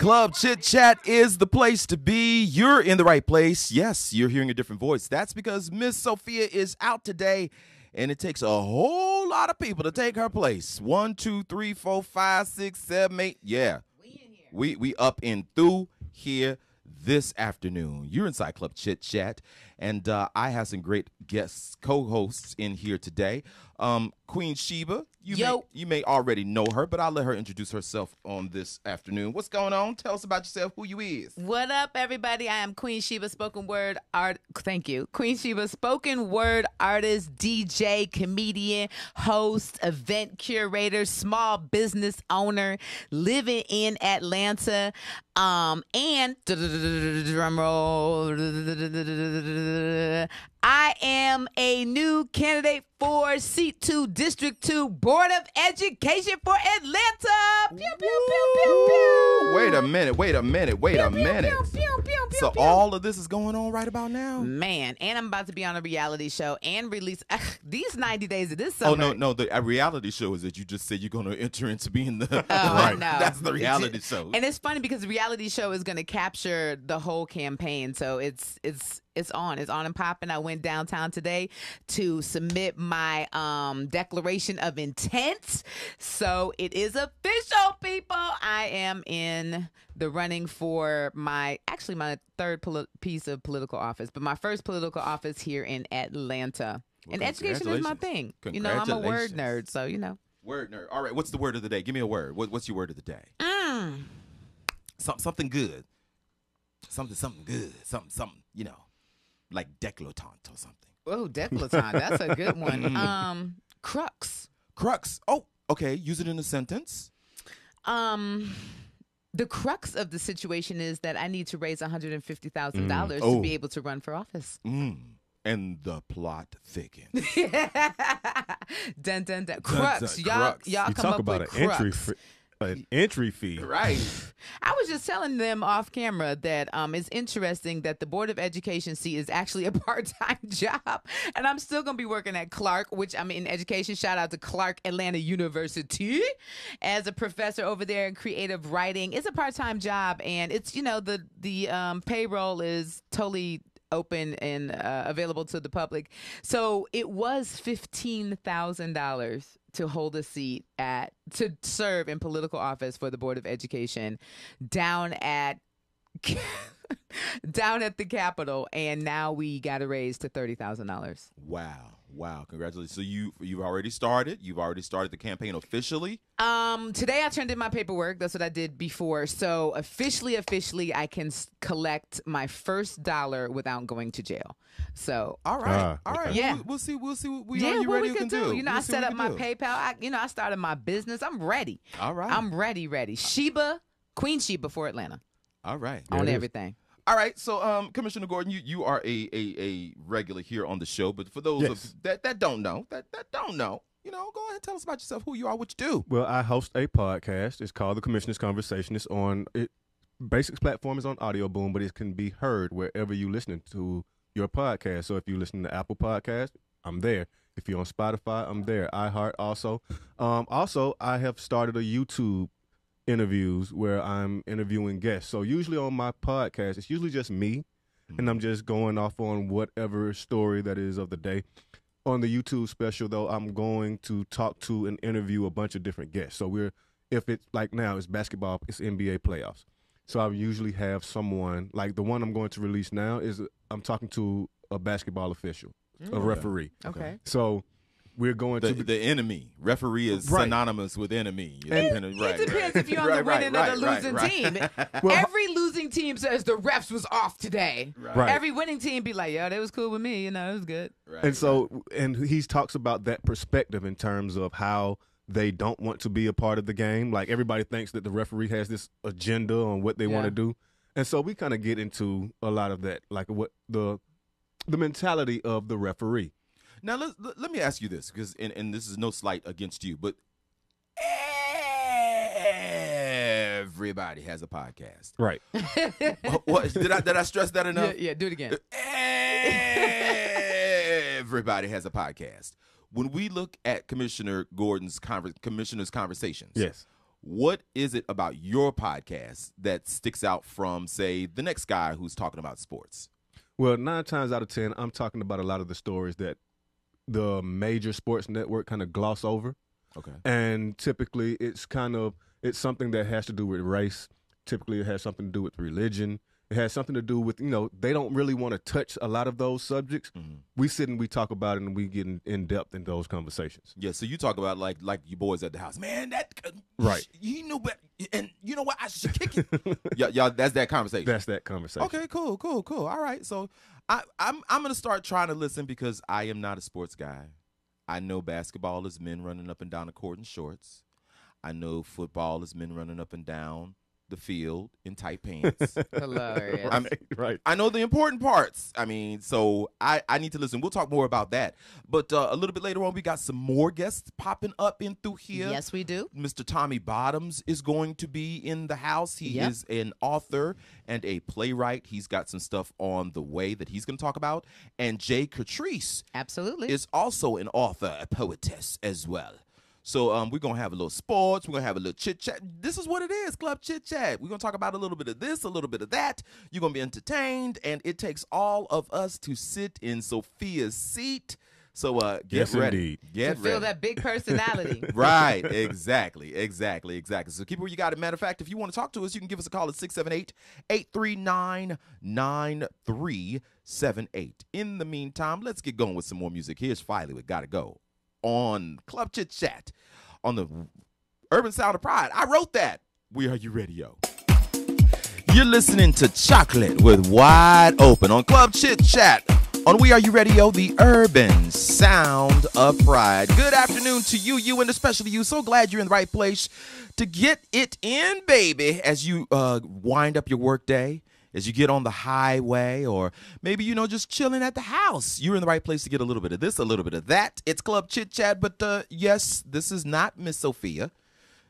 Club Chit Chat is the place to be. You're in the right place. Yes, you're hearing a different voice. That's because Miss Sophia is out today, and it takes a whole lot of people to take her place. 1, 2, 3, 4, 5, 6, 7, 8. Yeah, we up and through here this afternoon. You're inside Club Chit Chat, and I have some great guests, co-hosts in here today. Queen Sheba, you may already know her, but I'll let her introduce herself on this afternoon. What's going on? Tell us about yourself, who you is. What up, everybody? I am Queen Sheba, spoken word art. Thank you. Queen Sheba, spoken word artist, DJ, comedian, host, event curator, small business owner, living in Atlanta, and drum roll, I am a new candidate for Seat 2, District 2, Board of Education for Atlanta. Pew, pew, pew, pew, pew. Wait a minute. So pew. all of this is going on right about now? Man, and I'm about to be on a reality show and release these 90 days of this summer. Oh, no. The reality show is that you just said you're going to enter into being the... right. No. That's the reality show. And it's funny because the reality show is going to capture the whole campaign. So it's on and popping. I went downtown today to submit my declaration of intent. So it is official, people. I am in the running for my third piece of political office, but my first political office here in Atlanta. Well, and education is my thing. You know, I'm a word nerd, so you know. Word nerd. All right, what's the word of the day? Give me a word. What's your word of the day? Something good. Something good. Something, you know, like décolletant or something. Oh, décolletant. That's a good one. Crux. Crux. Oh, okay. Use it in a sentence. The crux of the situation is that I need to raise $150,000 to be able to run for office. And the plot thickens. Dun, dun, dun. Crux. Y'all come talk up about with an crux. entry fee. Right. I was just telling them off camera that it's interesting that the Board of Education seat is actually a part-time job, and I'm still going to be working at Clark, which I'm in education. Shout out to Clark Atlanta University as a professor over there in creative writing. It's a part-time job, and it's, you know, the payroll is totally open and available to the public. So it was $15,000 to hold a seat to serve in political office for the Board of Education down at the Capitol, and now we got a raise to $30,000. Wow. Congratulations. So you've already started. You've already started the campaign officially? Today I turned in my paperwork. That's what I did before. So officially, I can collect my first dollar without going to jail. So all right. Yeah. We'll see what we can do. You know, I set up my PayPal. I started my business. I'm ready. All right. I'm ready. Sheba, Queen Sheba for Atlanta. All right. On everything. All right, so Commissioner Gordon, you are a regular here on the show, but for those that don't know, you know, go ahead and tell us about yourself, who you are, what you do. Well, I host a podcast. It's called The Commissioner's Conversation. It's on basic platform is on Audio Boom, but it can be heard wherever you listen to your podcast. So if you listen to Apple Podcast, I'm there. If you're on Spotify, I'm there. iHeart also. Also, I have started a YouTube interviews where I'm interviewing guests. So usually on my podcast, it's usually just me, and I'm just going off on whatever story that is of the day. On the YouTube special, though, I'm going to talk to and interview a bunch of different guests. So if it's like now, it's basketball, it's NBA playoffs. So I usually have someone, like the one I'm going to release now is I'm talking to a basketball official, a referee. Okay. So we're going to the enemy. Referee is synonymous with enemy. It depends if you're on the winning or the losing team. Well, every losing team says the refs was off today. Right. Every winning team be like, yo, that was cool with me. You know, it was good. Right, and so, and he talks about that perspective in terms of how they don't want to be a part of the game. Like everybody thinks that the referee has this agenda on what they want to do. And so we kind of get into a lot of that, like what the mentality of the referee. Now, let me ask you this, because and this is no slight against you, but everybody has a podcast. Right. What did I stress that enough? Yeah, do it again. Everybody has a podcast. When we look at Commissioner Gordon's Commissioner's Conversations, yes, what is it about your podcast that sticks out from, say, the next guy who's talking about sports? Well, 9 times out of 10, I'm talking about a lot of the stories that the major sports network kind of gloss over. Okay. And typically it's something that has to do with race. Typically it has something to do with religion. It has something to do with, they don't really want to touch a lot of those subjects. Mm-hmm. We sit and we talk about it and we get in depth in those conversations. Yeah, so you talk about like you boys at the house. Man, that right. He knew better, and you know what? I should kick it. Y'all, that's that conversation. That's that conversation. Okay, cool. All right, so I'm gonna start trying to listen because I am not a sports guy. I know basketball is men running up and down the court in shorts. I know football is men running up and down the field in tight pants. Hilarious. Right. I know the important parts. I mean, so I need to listen. We'll talk more about that. But a little bit later on, we got some more guests popping up in through here. Yes, we do. Mr. Tommy Bottoms is going to be in the house. He is an author and a playwright. He's got some stuff on the way that he's going to talk about. And Jay Catrice absolutely is also an author, a poetess as well. So we're going to have a little sports. We're going to have a little chit-chat. This is what it is, Club Chit-Chat. We're going to talk about a little bit of this, a little bit of that. You're going to be entertained, and it takes all of us to sit in Sophia's seat. So get ready. Get ready. Feel that big personality. Right, exactly. So keep it where you got it. Matter of fact, if you want to talk to us, you can give us a call at 678-839-9378. In the meantime, let's get going with some more music. Here's Filey with Gotta Go on Club Chit Chat on the Urban Sound of Pride. I wrote that. WERUradio. You're listening to Chocolate with Wide Open on Club Chit Chat on WERUradio, the Urban Sound of Pride. Good afternoon to you and especially you. So glad you're in the right place to get it in, baby, as you wind up your work day. As you get on the highway, or maybe, just chilling at the house. You're in the right place to get a little bit of this, a little bit of that. It's Club Chit Chat, but yes, this is not Miss Sophia.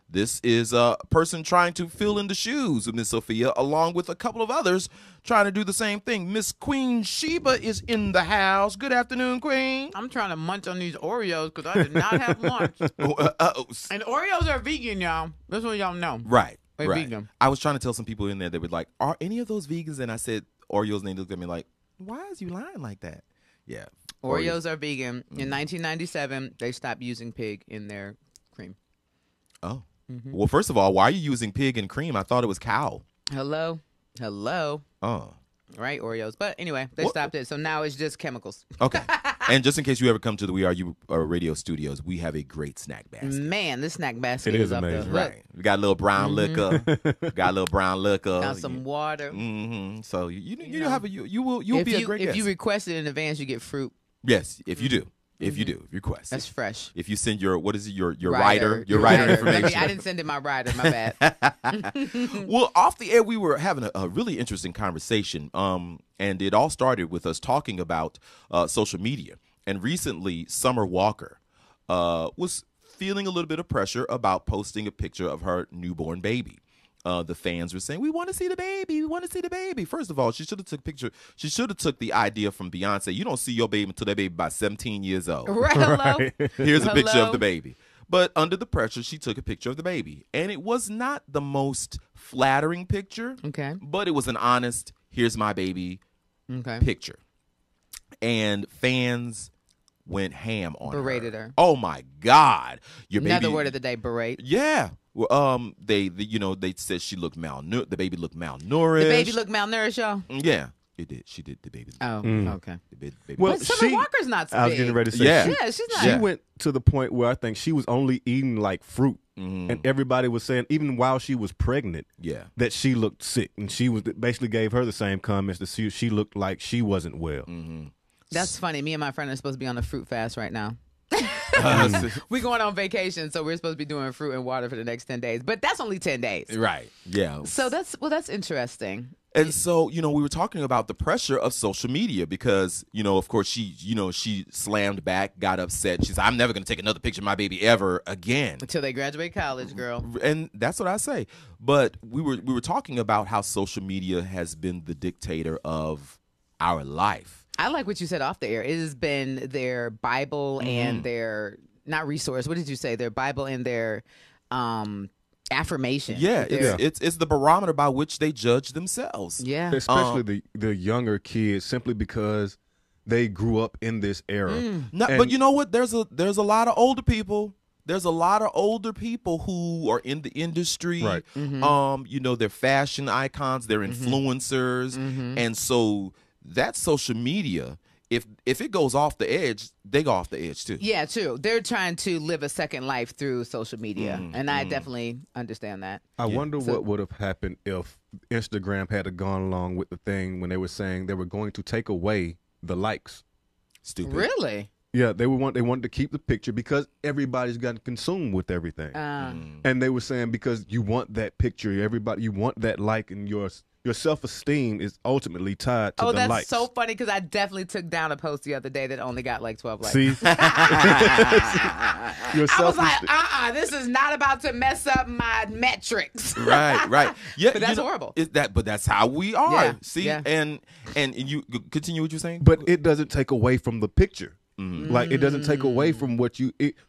This is a person trying to fill in the shoes of Miss Sophia, along with a couple of others trying to do the same thing. Miss Queen Sheba is in the house. Good afternoon, Queen. I'm trying to munch on these Oreos because I did not have lunch. And Oreos are vegan, y'all. That's what y'all know. Right. They're vegan. I was trying to tell some people in there that were like, are any of those vegans? And I said Oreos, and they looked at me like, why is you lying like that? Yeah. Oreos are vegan. In 1997, they stopped using pig in their cream. Oh. Mm-hmm. Well, first of all, why are you using pig in cream? I thought it was cow. Hello. Oh. Right, Oreos. But anyway, they stopped it. So now it's just chemicals. Okay. And just in case you ever come to the WERUradio studios, we have a great snack basket. Man, this snack basket is up amazing. there. Right. We got a little brown liquor. Got some water. Mm-hmm. So you'll be a great guest. If you request it in advance, you get fruit. Yes, if you do. If you do, request. That's fresh. If you send your rider information. I didn't send it my rider, my bad. Well, off the air, we were having a really interesting conversation. And it all started with us talking about social media. And recently, Summer Walker was feeling a little bit of pressure about posting a picture of her newborn baby. The fans were saying, we want to see the baby. We want to see the baby. First of all, she should have took a picture. She should have took the idea from Beyonce. You don't see your baby until that baby about 17 years old. Right. Hello. Here's a picture of the baby. But under the pressure, she took a picture of the baby. And it was not the most flattering picture. Okay. But it was an honest, here's my baby picture. And fans went ham on Berated her. Oh, my God. Another word of the day, berate. Yeah. Well, they said she looked malnourished. The baby looked malnourished. The baby looked malnourished, y'all? Yeah, it did. She did. The baby. Okay. The baby. Well, but Summer Walker's not so big. I was getting ready to say. Yeah, she's not. She went to the point where I think she was only eating like fruit. Mm-hmm. And everybody was saying, even while she was pregnant, that she looked sick. And she basically gave her the same comments that she looked like she wasn't well. Mm-hmm. That's funny. Me and my friend are supposed to be on a fruit fast right now. We're going on vacation, so we're supposed to be doing fruit and water for the next 10 days. But that's only 10 days. Right. Yeah. So that's interesting. And so, we were talking about the pressure of social media because, of course, she slammed back, got upset. She said, I'm never going to take another picture of my baby ever again. Until they graduate college, girl. And that's what I say. But we were talking about how social media has been the dictator of our life. I like what you said off the air. It has been their Bible and their, not resource, what did you say? Their Bible and their affirmation. Yeah, There. it's the barometer by which they judge themselves. Yeah. Especially the younger kids, simply because they grew up in this era. But you know what? There's a lot of older people. There's a lot of older people who are in the industry. Right. You know, they're fashion icons, they're influencers, and so that social media. If it goes off the edge, they go off the edge too. Yeah, true. They're trying to live a second life through social media, and I definitely understand that. I wonder what would have happened if Instagram had gone along with the thing when they were saying they were going to take away the likes. Stupid. Really? Yeah, they wanted to keep the picture because everybody's gotten consumed with everything. And they were saying because you want that picture, you want that like, and your self-esteem is ultimately tied to the likes. Oh, that's so funny because I definitely took down a post the other day that only got like 12 likes. See? I was like, this is not about to mess up my metrics. Right. Yeah, but that's horrible. But that's how we are. Yeah, See, yeah. and you continue what you're saying. But it doesn't take away from the picture. Like it doesn't take away from what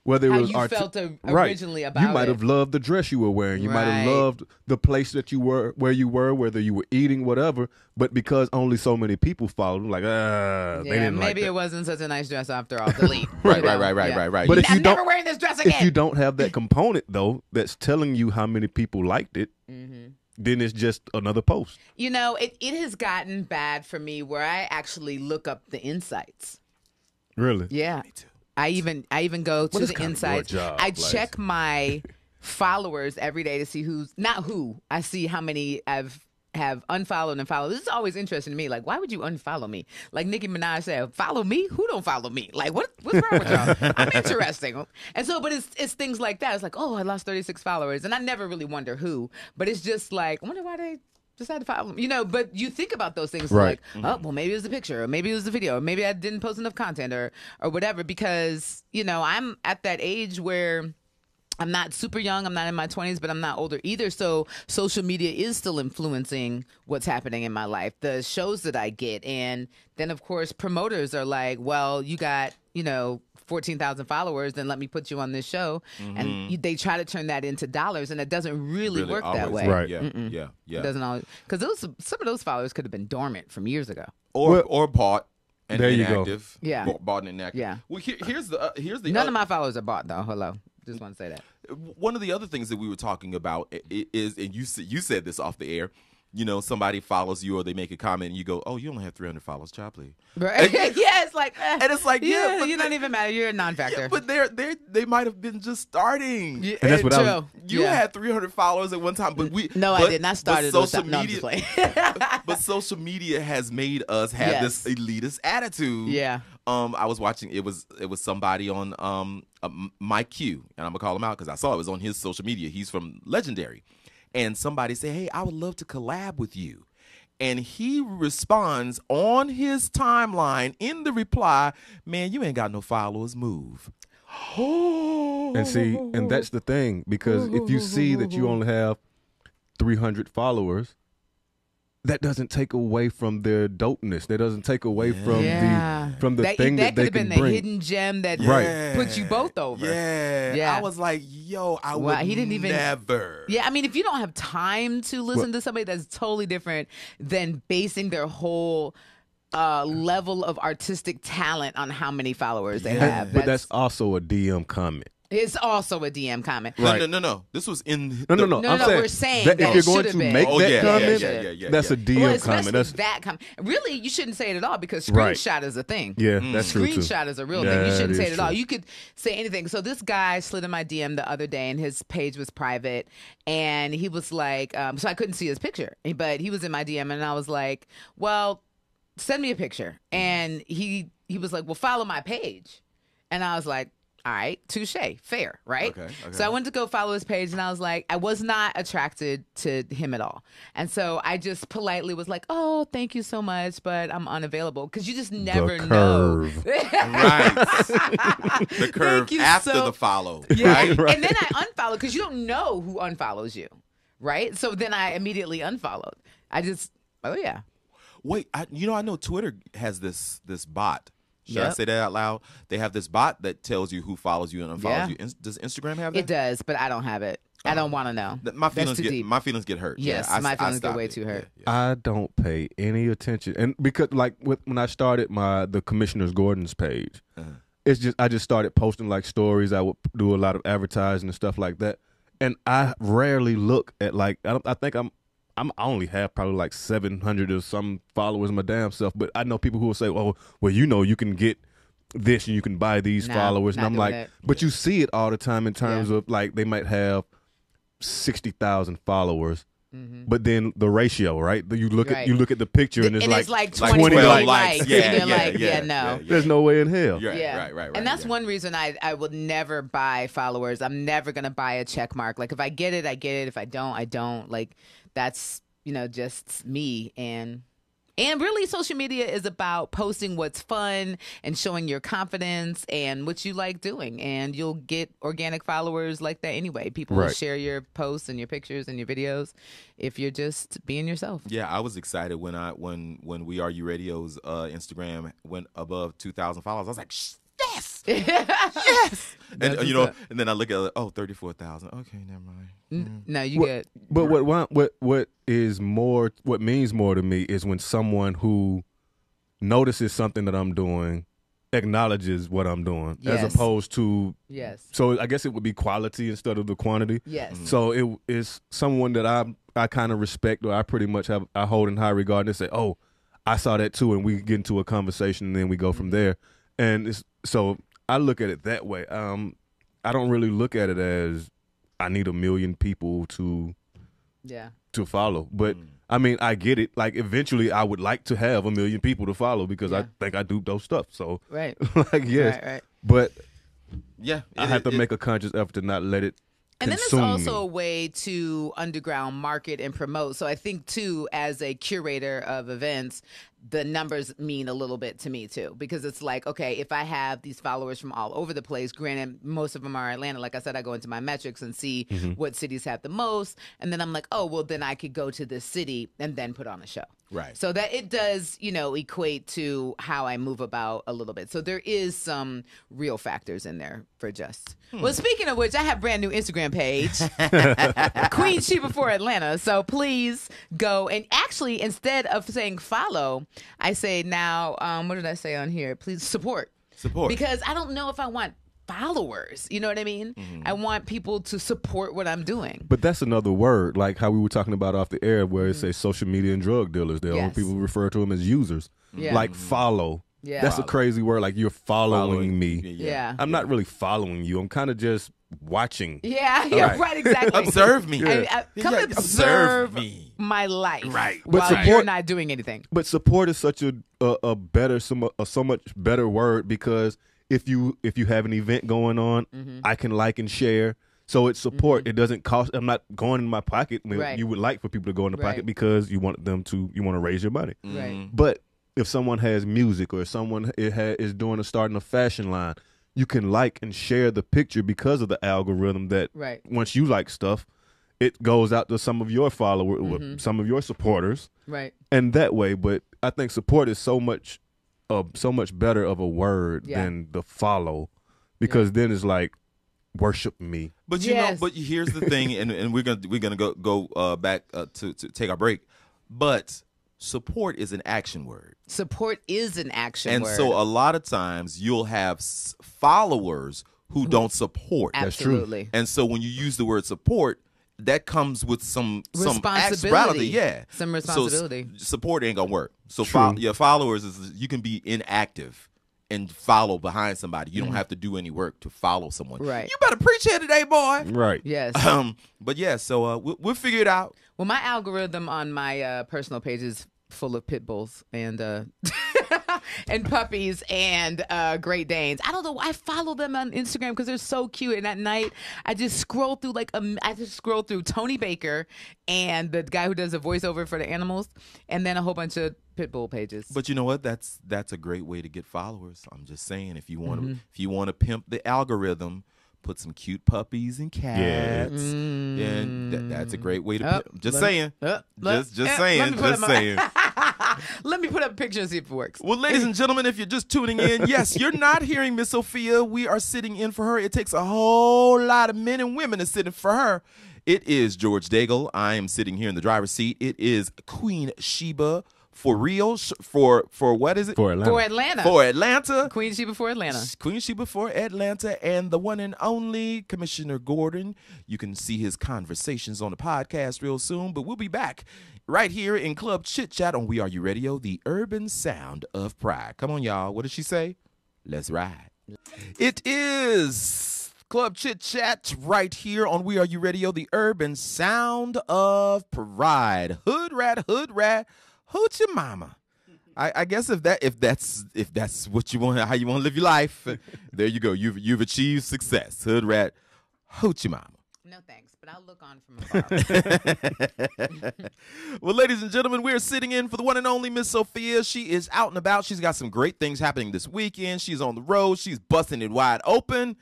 whether How it was you felt originally about You might it. have loved the dress you were wearing. You might have Right. loved the place that you were, where you were, whether you were eating, whatever. But because only so many people followed, like they didn't like maybe that. it wasn't such a nice dress after all. Delete. Right. But if I'm you don't, never wearing this dress again. if you don't have that component though, that's telling you how many people liked it, then it's just another post. You know, it has gotten bad for me where I actually look up the insights. Really? Yeah. Me too. I even go to is the kind of your insights. job, I like- check my followers every day to see I see how many have unfollowed and followed. This is always interesting to me. Like, why would you unfollow me? Like Nicki Minaj said, follow me? Who don't follow me? Like, what's wrong with y'all? I'm interesting. And so, but it's things like that. It's like, oh, I lost 36 followers. And I never really wonder who. But it's just like, I wonder why they decided to follow me. You know, but you think about those things Right. like, oh, well, maybe it was the picture, or maybe it was the video, or maybe I didn't post enough content or whatever, because, you know, I'm at that age where I'm not super young. I'm not in my 20s, but I'm not older either. So social media is still influencing what's happening in my life, the shows that I get. And then, of course, promoters are like, well, you got, 14,000 followers, then let me put you on this show. And they try to turn that into dollars, and it doesn't really work that way. Right. Yeah. It doesn't always, because some of those followers could have been dormant from years ago. Or bought and There you go. inactive. Yeah. Bought and inactive. Yeah. Well, here's the None of my followers are bought, though. Hello. Just want to say that. one of the other things that we were talking about is, and you said this off the air. Somebody follows you or they make a comment and you go, "Oh, you only have 300 followers, child, please." Right? Yeah, it's like, and it's like, yeah, but you don't even matter. You're a non-factor. Yeah, but they might have been just starting. Yeah, And that's what I was- You had 300 followers at one time, but I did not start it. Social No, I'm media, just playing. but social media has made us have this elitist attitude. Yeah. I was watching. It was somebody on Mike Q, and I'm gonna call him out because I saw it was on his social media. He's from Legendary, and somebody said, "Hey, I would love to collab with you." And he responds on his timeline in the reply, "Man, you ain't got no followers. Move." And see, and that's the thing, because if you see that you only have 300 followers, that doesn't take away from their dopeness. That doesn't take away from the thing that they could have can been the bring. hidden gem that Right. put you both over. Yeah. I was like, yo, I would he didn't even never. Yeah, I mean, if you don't have time to listen to somebody, that's totally different than basing their whole level of artistic talent on how many followers they have. But that's also a DM comment. It's also a DM comment. Right. No. This was in. No. No, I'm saying we're saying that that if it you're going should to have make been. that comment, yeah. that's a DM Well, comment. especially That's that comment. Really, you shouldn't say it at all because Right. screenshot is a thing. yeah, that's true too. Screenshot is a real thing. You That shouldn't say is it at all. true. You could say anything. So this guy slid in my DM the other day, and his page was private, and he was like, so I couldn't see his picture, but he was in my DM, and I was like, well, send me a picture, and he was like, well, follow my page, and I was like, all right, touche, fair, right? Okay. So I went to go follow his page, and I was like, I was not attracted to him at all. And so I just politely was like, oh, thank you so much, but I'm unavailable. Because you just never know. curve. Right. The curve you after so- the follow. Yeah. Right. And then I unfollowed because you don't know who unfollows you, right? So then I immediately unfollowed. Oh, yeah. Wait, I know Twitter has this bot. Should I Yep. say that out loud? They have this bot that tells you who follows you and unfollows Yeah. you. Does Instagram have that? It does, but I don't have it. I don't want to know. My That's feelings too get deep. my feelings get hurt. Yes, yeah, my feelings get stopped way it. too hurt. I don't pay any attention, and because like when I started the Commissioner's Gordon's page, I just started posting like stories. I would do a lot of advertising and stuff like that, and I rarely look at like I think I only have probably like 700 or some followers my damn self, but I know people who will say, "Oh, well, you can get this and you can buy these followers," and I'm like, that. but you see it all the time in terms of like they might have 60,000 followers. But then the ratio, right? You look at the picture and it's like 20 likes. Yeah, and you're yeah, like, yeah, no. There's no way in hell. Right. And that's one reason I would never buy followers. I'm never gonna buy a check mark. Like if I get it, I get it. If I don't, I don't. Like that's just me. And really, social media is about posting what's fun and showing your confidence and what you like doing. And you'll get organic followers like that anyway. People will share your posts and your pictures and your videos if you're just being yourself. Yeah, I was excited when WERUradio's Instagram went above 2,000 followers. I was like, yes, yes. And and then I look at 34,000. Okay, never mind. No, you get. But what means more to me is when someone who notices something that I'm doing acknowledges what I'm doing, as opposed to So I guess it would be quality instead of the quantity. Yes. So it is someone that I kind of respect, or I pretty much I hold in high regard, and they say, "Oh, I saw that too," and we get into a conversation, and then we go from there. And so I look at it that way. I don't really look at it as I need 1 million people to follow. But I mean, I get it. Like eventually I would like to have 1 million people to follow because I think I do those stuff. So right. like yes. Right. But I have to make a conscious effort to not let it And then it's consume also me. a way to underground market and promote. So I think, too, as a curator of events, the numbers mean a little bit to me, too, because it's like, okay, if I have these followers from all over the place, granted, most of them are Atlanta. Like I said, I go into my metrics and see what cities have the most. And then I'm like, oh, well, then I could go to this city and then put on a show. Right. So that it does, equate to how I move about a little bit. So there is some real factors in there for just. Well, speaking of which, I have a brand new Instagram page, Queen Sheba for Atlanta. So please go. And actually, instead of saying follow, I say now, what did I say on here? Please support. Support. Because I don't know if I want followers. You know what I mean? I want people to support what I'm doing. But that's another word, like how we were talking about off the air, where it says social media and drug dealers. People refer to them as users. Like follow. Yeah. That's a crazy word. Like you're following me. Yeah. I'm not really following you. I'm kind of just watching. Yeah, right, exactly. Observe me. Come observe me. My life. Right. While you're not doing anything. But support is such a so much better word, because if you have an event going on, I can like and share. So it's support. It doesn't cost. I'm not going in my pocket. I mean, you would like for people to go in the pocket because you want to raise your money. Right. But if someone has music, or someone is starting a fashion line, you can like and share the picture because of the algorithm that once you like stuff, it goes out to some of your followers, some of your supporters. Right. And that way, but I think support is so much better of a word than the follow, because then it's like worship me. But here's the thing, and we're gonna go back to take our break. But support is an action word. Support is an action word. And so a lot of times you'll have followers who don't support. Absolutely. That's true. And so when you use the word support, that comes with some responsibility. Yeah. Some responsibility. So support ain't gonna work. So your followers you can be inactive and follow behind somebody. You don't have to do any work to follow someone. Right. You better preach here today, boy. Right. Yes. But yeah, so we'll figure it out. Well, my algorithm on my personal page is full of pit bulls and and puppies and Great Danes. I don't know. I follow them on Instagram because they're so cute. And at night, I just scroll through Tony Baker and the guy who does a voiceover for the animals, and then a whole bunch of pit bull pages. But you know what? That's a great way to get followers. I'm just saying, if you want to pimp the algorithm, put some cute puppies and cats. And that's a great way to pimp. Just saying. Just saying. Let me put up a picture and see if it works. Well, ladies and gentlemen, if you're just tuning in, yes, you're not hearing Miss Sophia. We are sitting in for her. It takes a whole lot of men and women to sit in for her. It is George Daigle. I am sitting here in the driver's seat. It is Queen Sheba for real. For what is it? For Atlanta. For Atlanta. For Atlanta. Queen Sheba for Atlanta. Queen Sheba for Atlanta, and the one and only Commissioner Gordon. You can see his conversations on the podcast real soon, but we'll be back right here in Club Chit Chat on WERUradio, the urban sound of pride. Come on, y'all. What did she say? Let's ride. It is Club Chit Chat right here on WERUradio, the urban sound of pride. Hood rat, hooch your mama. I guess if that's what you want, how you want to live your life, there you go. You've achieved success. Hood rat, hooch your mama. No thanks, but I'll look on from afar. Well, ladies and gentlemen, we're sitting in for the one and only Miss Sophia. She is out and about. She's got some great things happening this weekend. She's on the road. She's busting it wide open.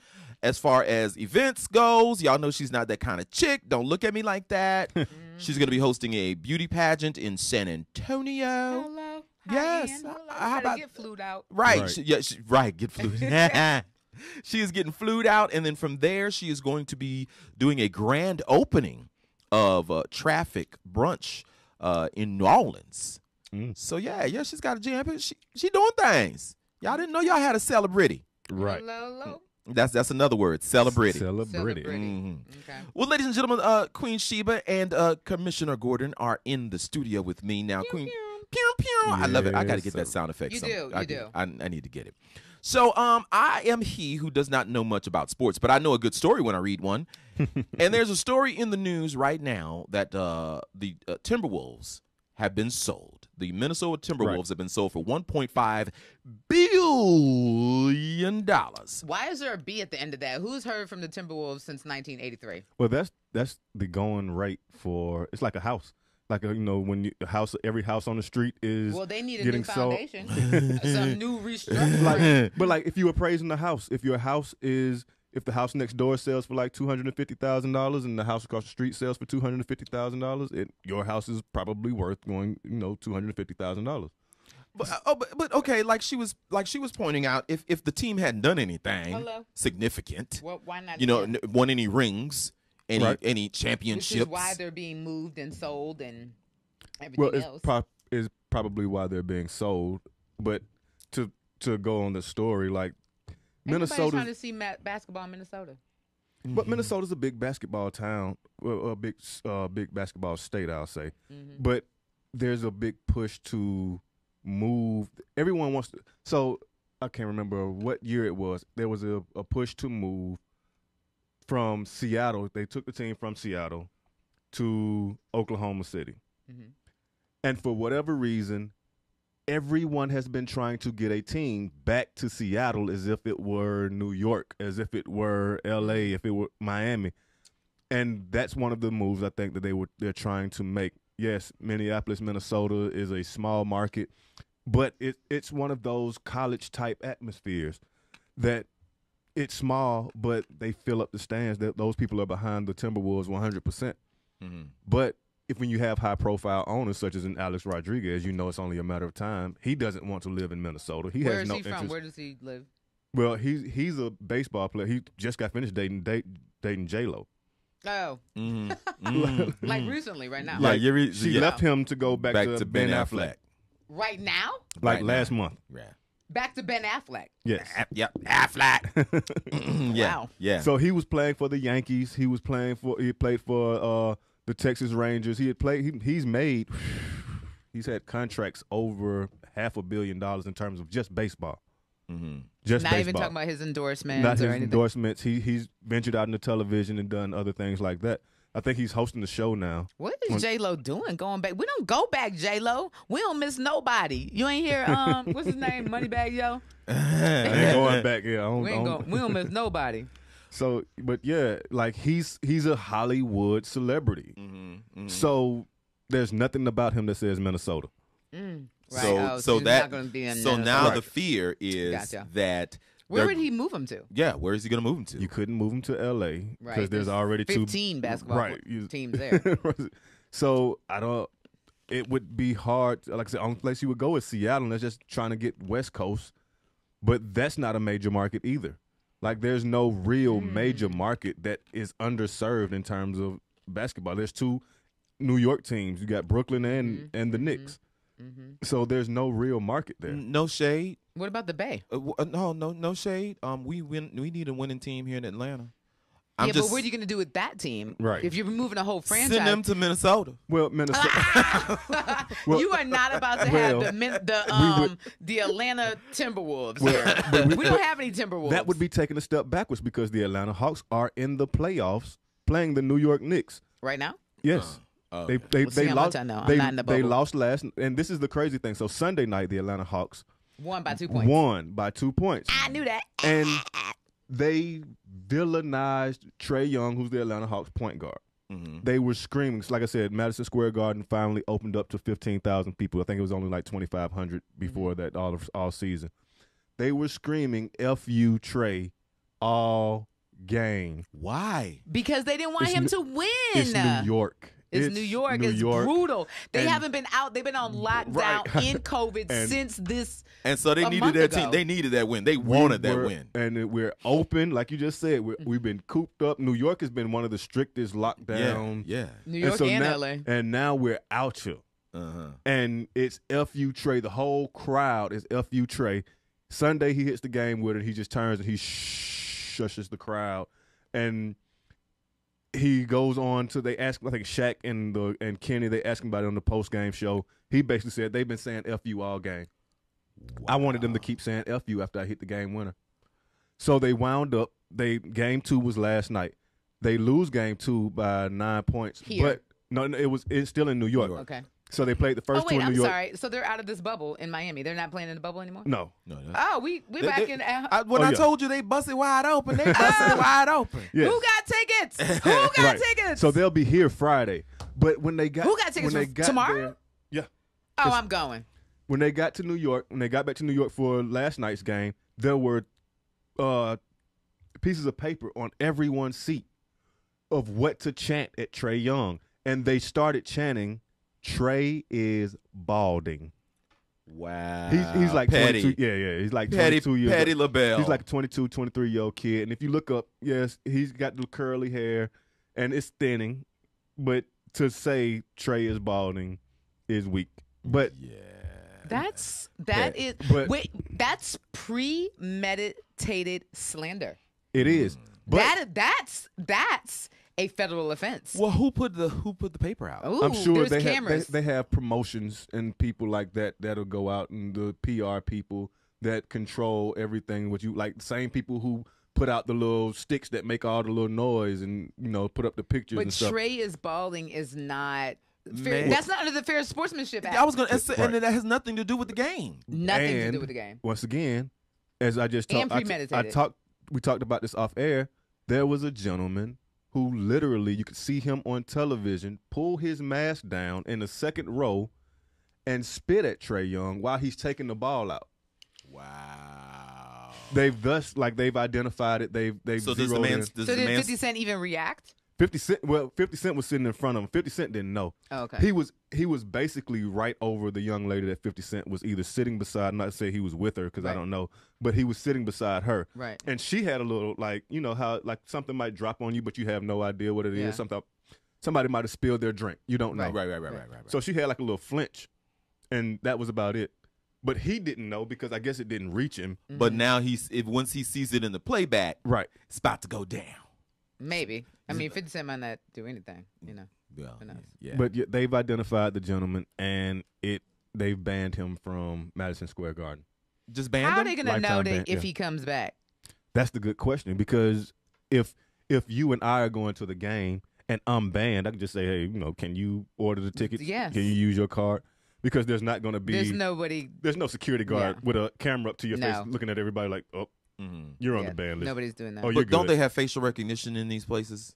As far as events goes, y'all know she's not that kind of chick. Don't look at me like that. She's going to be hosting a beauty pageant in San Antonio. Hello. Yes. Hello. How about get flued out? Right. Right. Right. Get flued. She is getting flued out, and then from there, she is going to be doing a grand opening of Traffic Brunch in New Orleans. So yeah, she's got a jam. She doing things. Y'all didn't know y'all had a celebrity. Right. Hello. That's another word, celebrity. Celebrity. Okay. Well, ladies and gentlemen, Queen Sheba and Commissioner Gordon are in the studio with me now. Queen, pew pew. I love it. I got to get that sound effect. You do. I need to get it. So I am he who does not know much about sports, but I know a good story when I read one. And there's a story in the news right now that the Timberwolves have been sold. The Minnesota Timberwolves have been sold for $1.5 billion. Why is there a B at the end of that? Who's heard from the Timberwolves since 1983? Well, that's the going rate for. It's like a house. Like when every house on the street is. Well, they need a getting new foundation, some new restructuring. But if you appraising the house, if the house next door sells for like $250,000 and the house across the street sells for $250,000, your house is probably worth going $250,000. But okay, like she was pointing out, if the team hadn't done anything significant, well, why not? Won any rings, any Which championships. is why they're being moved and sold and everything else. Is probably why they're being sold. But to go on the story, like Minnesota's trying to see basketball in Minnesota. But Minnesota's a big basketball town, a big basketball state, I'll say. But there's a big push to move. Everyone wants to. So I can't remember what year it was. There was a push to move from Seattle. They took the team from Seattle to Oklahoma City. And for whatever reason, everyone has been trying to get a team back to Seattle as if it were New York, as if it were L.A., if it were Miami. And that's one of the moves I think that they're trying to make. Yes, Minneapolis, Minnesota is a small market, but it's one of those college-type atmospheres that it's small, but they fill up the stands. Those people are behind the Timberwolves 100%. But when you have high-profile owners such as Alex Rodriguez, it's only a matter of time. He doesn't want to live in Minnesota. Where has is no he from? interest. Where does he live? Well, he's a baseball player. He just got finished dating J-Lo. Oh. Like recently, right now. She left him to go back to Ben Affleck. Right now? Last month. Yeah. Back to Ben Affleck. Yes. Yep. Affleck. Yeah. Yeah. So he was playing for the Yankees. He played for the Texas Rangers. He's had contracts over $500 million in terms of just baseball. Just not baseball. even talking about his endorsements Not or his anything. endorsements. He's ventured out into television and done other things like that. I think he's hosting the show now. What is J-Lo doing going back? We don't go back, J-Lo. We don't miss nobody. You ain't hear, what's his name? Moneybag Yo? I ain't going back. Yeah, we don't miss nobody. So, but yeah, like he's a Hollywood celebrity. So there's nothing about him that says Minnesota. Right. So not gonna be in now Right. the fear is that where would he move him to? Yeah, where is he going to move him to? You couldn't move him to L.A. because there's already 15 basketball teams there. So it would be hard. Like I said, the only place you would go is Seattle, and that's just trying to get West Coast. But that's not a major market either. Like there's no real major market that is underserved in terms of basketball. There's 2 New York teams. You got Brooklyn and the Knicks. So there's no real market there. No shade. What about the Bay? No shade. We need a winning team here in Atlanta. But what are you going to do with that team? Right. If you're removing a whole franchise. Send them to Minnesota. Well, Minnesota. You are not about to have the Atlanta Timberwolves here. We don't have any Timberwolves. That would be taking a step backwards because the Atlanta Hawks are in the playoffs playing the New York Knicks. Right now? Yes. Okay. They lost. I'm not in the bubble. They lost last, and this is the crazy thing. So Sunday night, the Atlanta Hawks won by 2 points. I knew that. And they villainized Trae Young, who's the Atlanta Hawks point guard. They were screaming. Like I said, Madison Square Garden finally opened up to 15,000 people. I think it was only like 2,500 before that all season. They were screaming "F you, Trae," all game. Why? Because they didn't want him to win. It's New York. It's New York. It's brutal. They haven't been out. They've been on lockdown in COVID since this. And so they needed their team. They needed that win. They wanted that win. And we're open, like you just said. We've been cooped up. New York has been one of the strictest lockdown. Yeah. New York and LA. And now we're out here. And it's F.U. Trae. The whole crowd is F.U. Trae. Sunday he hits the game with it. He just turns and he shushes the crowd. And he goes on to, they ask, I think Shaq and Kenny, they asked him about it on the post-game show. He basically said they've been saying F you all game. Wow. I wanted them to keep saying F you after I hit the game winner. So they wound up, game 2 was last night. They lose game 2 by 9 points. Here. But it's still in New York. Okay. So they played the first 2 in New York. I'm sorry. So they're out of this bubble in Miami. They're not playing in the bubble anymore? No. Oh, we're back in. I told you they busted wide open, they busted wide open. Yes. Who got tickets? Who got tickets? So they'll be here Friday. But when they got who got tickets tomorrow? Yeah. Oh, I'm going. When they got to New York, when they got back to New York for last night's game, there were pieces of paper on everyone's seat of what to chant at Trae Young, and they started chanting, "Trae is balding." Wow. He's like petty. 22. Yeah. He's like 22 years old. Petty LaBelle. He's like a 22, 23-year-old kid. And if you look up, yes, he's got the curly hair and it's thinning. But to say Trae is balding is weak. But that's premeditated slander. It is. But that's a federal offense. Well, who put the paper out? Ooh, I'm sure cameras. they have promotions and people like that'll go out, and the PR people that control everything with you, like the same people who put out the little sticks that make all the little noise and put up the pictures and stuff. But Trae is balding is not fair. That's not under the Fair Sportsmanship Act. I was gonna say, and that has nothing to do with the game. Nothing to do with the game. Once again, as I just talked, we talked about this off air. There was a gentleman who literally, you could see him on television, pull his mask down in the second row and spit at Trae Young while he's taking the ball out. Wow. They've identified it. They've so zeroed in. So did 50 Cent even react? 50 Cent was sitting in front of him. 50 Cent didn't know. Oh, okay. He was basically right over the young lady that 50 Cent was either sitting beside, not to say he was with her because I don't know, but he was sitting beside her. Right. And she had a little, like, how like something might drop on you, but you have no idea what it is. Somebody might have spilled their drink. You don't know. Right. So she had like a little flinch, and that was about it. But he didn't know because I guess it didn't reach him. Mm-hmm. But now once he sees it in the playback, it's about to go down. Maybe. I mean, 50 Cent might not do anything, Yeah. But they've identified the gentleman, and they've banned him from Madison Square Garden. Just banned him? How are they going to know that if he comes back? That's the good question, because if you and I are going to the game and I'm banned, I can just say, hey, can you order the tickets? Yes. Can you use your card? Because there's not going to be... There's no security guard with a camera up to your face looking at everybody like, oh, you're on the ban list. Nobody's doing that. Oh, but don't they have facial recognition in these places?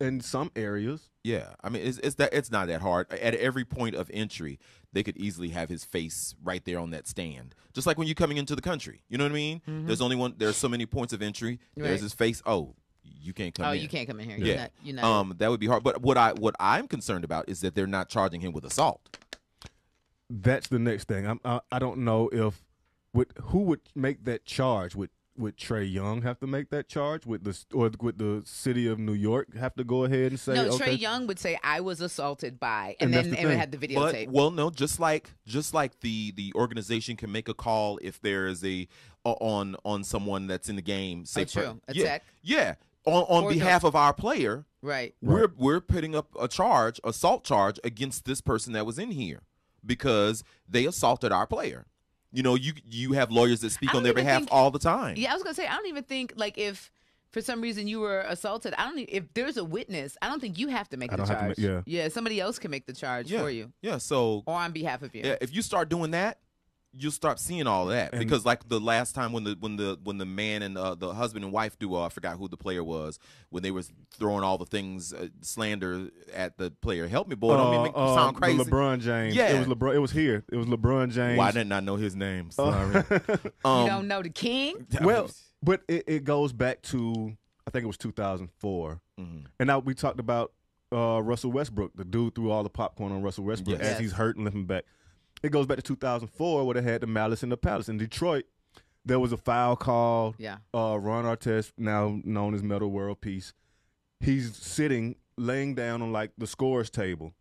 In some areas. Yeah, I mean, it's not that hard. At every point of entry, they could easily have his face right there on that stand. Just like when you're coming into the country, you know what I mean? Mm-hmm. There's so many points of entry. There's his face. Oh, you can't come in. Oh, you can't come in here. Yeah, you're not. that would be hard. But what I'm concerned about is that they're not charging him with assault. That's the next thing. I don't know who would make that charge. would Trey Young have to make that charge? Would the city of New York have to go ahead and say? No, okay. Trey Young would say I was assaulted by, And and that's then the it would thing. have the videotape. No, just like the organization can make a call if there is on someone that's in the game. Say true. yeah, Attack. yeah. On Or behalf of our player, Right. we're putting up a assault charge against this person that was in here because they assaulted our player. You know, you have lawyers that speak on their behalf all the time. Yeah, I was gonna say I don't even think like if for some reason you were assaulted, if there's a witness, I don't think you have to make the charge. Yeah, somebody else can make the charge for you. Yeah, so or on behalf of you. Yeah, if you start doing that, you'll start seeing all of that. Because like the last time when the man and the husband and wife duo, I forgot who the player was, when they was throwing all the things slander at the player. Help me, boy, don't make me sound crazy. LeBron James. Yeah, it was LeBron. It was here. It was LeBron James. Why did not know his name? Sorry. You don't know the king? Well, but it goes back to I think it was 2004, and now we talked about Russell Westbrook. The dude threw all the popcorn on Russell Westbrook as he's hurt and limping back. It goes back to 2004 where they had the Malice in the Palace. In Detroit, there was a foul called. Ron Artest, now known as Metal World Peace, he's sitting, laying down on like the scores table.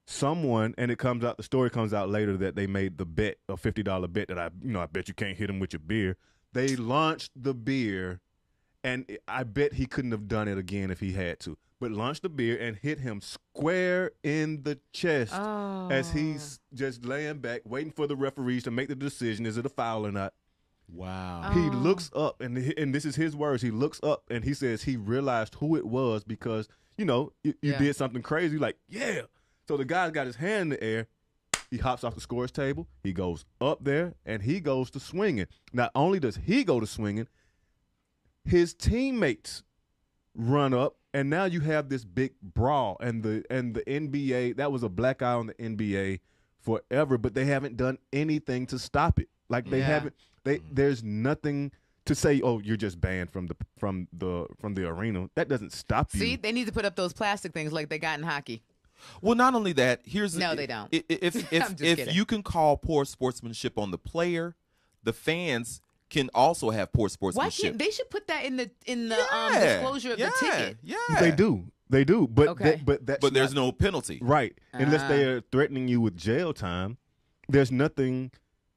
Someone, and the story comes out later that they made the bet, a $50 bet that I bet you can't hit him with your beer. They launched the beer, and I bet he couldn't have done it again if he had to. But launched the beer and hit him square in the chest as he's just laying back, waiting for the referees to make the decision: is it a foul or not? Wow. He looks up, and this is his words. He looks up and he says he realized who it was because you did something crazy. Like, yeah. So the guy's got his hand in the air. He hops off the scores table. He goes up there and he goes to swinging. Not only does he go to swinging, his teammates run up. And now you have this big brawl, and the NBA, that was a black eye on the NBA forever, but they haven't done anything to stop it. Like they haven't. There's nothing to say. Oh, you're just banned from the arena. That doesn't stop you. See, they need to put up those plastic things like they got in hockey. Well, not only that. They don't. If you can call poor sportsmanship on the player, the fans can also have poor sportsmanship. Why can't they should put that in the disclosure of the ticket? Yeah, they do, but but there's no penalty, right? Unless they are threatening you with jail time. There's nothing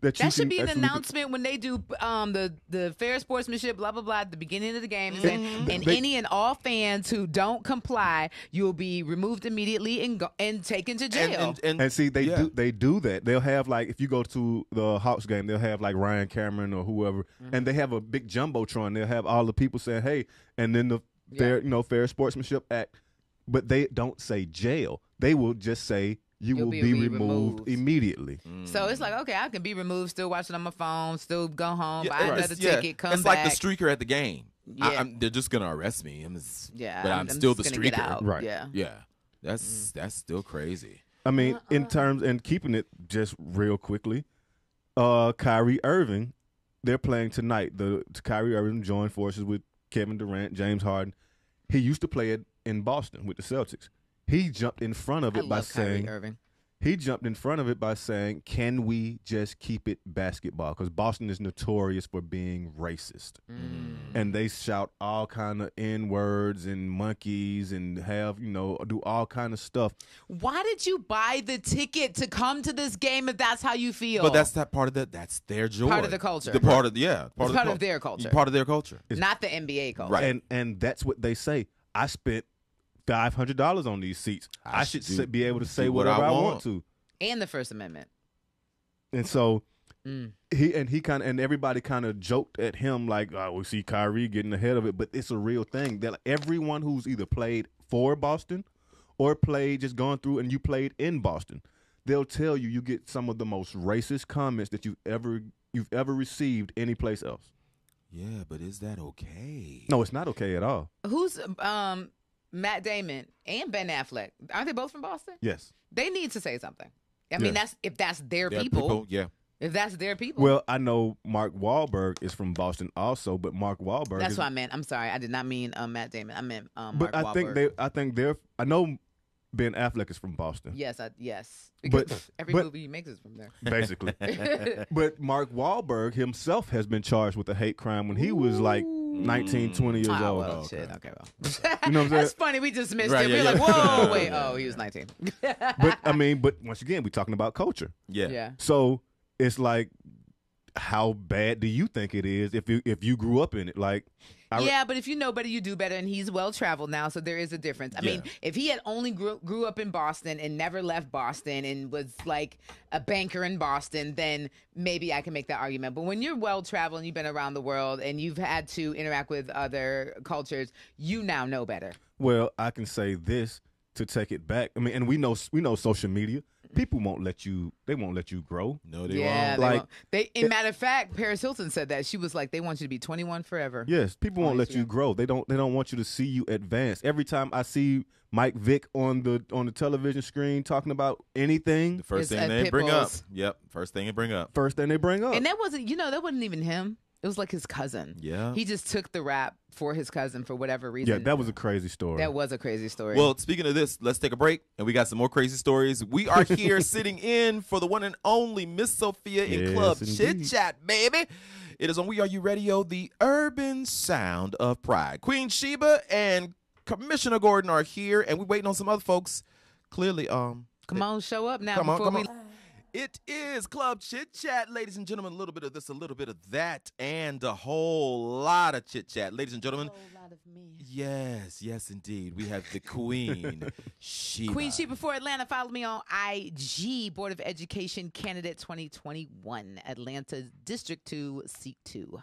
that should be an announcement when they do the fair sportsmanship, blah blah blah, at the beginning of the game, and any and all fans who don't comply, you'll be removed immediately and taken to jail. And see, they do that. They'll have like if you go to the Hawks game, they'll have like Ryan Cameron or whoever, and they have a big jumbotron. They'll have all the people saying, "Hey," and then the fair sportsmanship act, but they don't say jail. They will just say. You will be removed immediately. So it's like, okay, I can be removed, still watching on my phone, still go home, buy another ticket, come back. It's like the streaker at the game. Yeah. They're just going to arrest me. But I'm still still the streaker. streaker. Get out. Right. Yeah. That's still crazy. I mean, in terms, and keeping it just real quickly, Kyrie Irving, they're playing tonight. Kyrie Irving joined forces with Kevin Durant, James Harden. He used to play in Boston with the Celtics. He jumped in front of it by saying, can we just keep it basketball? Because Boston is notorious for being racist. And they shout all kind of N-words and monkeys and do all kind of stuff. Why did you buy the ticket to come to this game if that's how you feel? But that's that's their joy. Part of the culture. Part of their culture. Part of their culture. Not the NBA culture. Right. And that's what they say. I spent $500 on these seats. I should be able to say whatever I want to. And the First Amendment. And so everybody kind of joked at him like, we see Kyrie getting ahead of it, but it's a real thing that everyone who's either played for Boston or just gone through and you played in Boston, they'll tell you get some of the most racist comments that you've ever received anyplace else. Yeah, but is that okay? No, it's not okay at all. Who's Matt Damon and Ben Affleck, aren't they both from Boston? Yes. They need to say something. I mean, if that's their people. Yeah. If that's their people. Well, I know Mark Wahlberg is from Boston also, but Mark Wahlberg. That's what I meant. I'm sorry. I did not mean Matt Damon. I meant Mark Wahlberg. I know Ben Affleck is from Boston. Yes, yes. But- Because every but- movie he makes is from there. Basically. But Mark Wahlberg himself has been charged with a hate crime when he was like 19, 20 years Oh, old. well, shit. Okay, well. You know what I'm saying? That's funny. We just missed Right, it. yeah, We're yeah. like, whoa, wait. Oh, he was 19. But I mean, but once again, we're talking about culture. Yeah. Yeah. So it's like, how bad do you think it is if you grew up in it? Like, Yeah, but if you know better, you do better, and he's well traveled now, so there is a difference. I mean, if he had only grew up in Boston and never left Boston and was like a banker in Boston, then maybe I can make that argument. But when you're well traveled and you've been around the world and you've had to interact with other cultures, you now know better. well, I can say this to take it back. I mean, and we know social media. People won't let you. They won't let you grow. No, they Yeah, won't. they Like- won't. In matter of fact, Paris Hilton said that. She was like, they want you to be 21 forever. Yes, people won't let yeah. you grow. They don't want you to see you advance. Every time I see Mike Vick on the television screen talking about anything, The first It's thing at they bring up. Pitbull's. Yep. First thing they bring up. first thing they bring up. And that wasn't even him. It was like his cousin. Yeah. He just took the rap for his cousin for whatever reason. Yeah, that was a crazy story. That was a crazy story. Well, speaking of this, let's take a break, and we got some more crazy stories. We are here sitting in for the one and only Miss Sophia in Yes, Club indeed. Chit Chat, baby. It is on WERUradio, the urban sound of pride. Queen Sheba and Commissioner Gordon are here, and we're waiting on some other folks. Clearly, come on, show up now. come on, before come we on. It is Club Chit Chat, ladies and gentlemen. A little bit of this, a little bit of that, and a whole lot of chit chat, ladies and gentlemen. lot of me. Yes, yes, indeed. We have the Queen Sheba. Queen Sheba for Atlanta. Follow me on IG, Board of Education Candidate 2021, Atlanta District 2, Seat 2.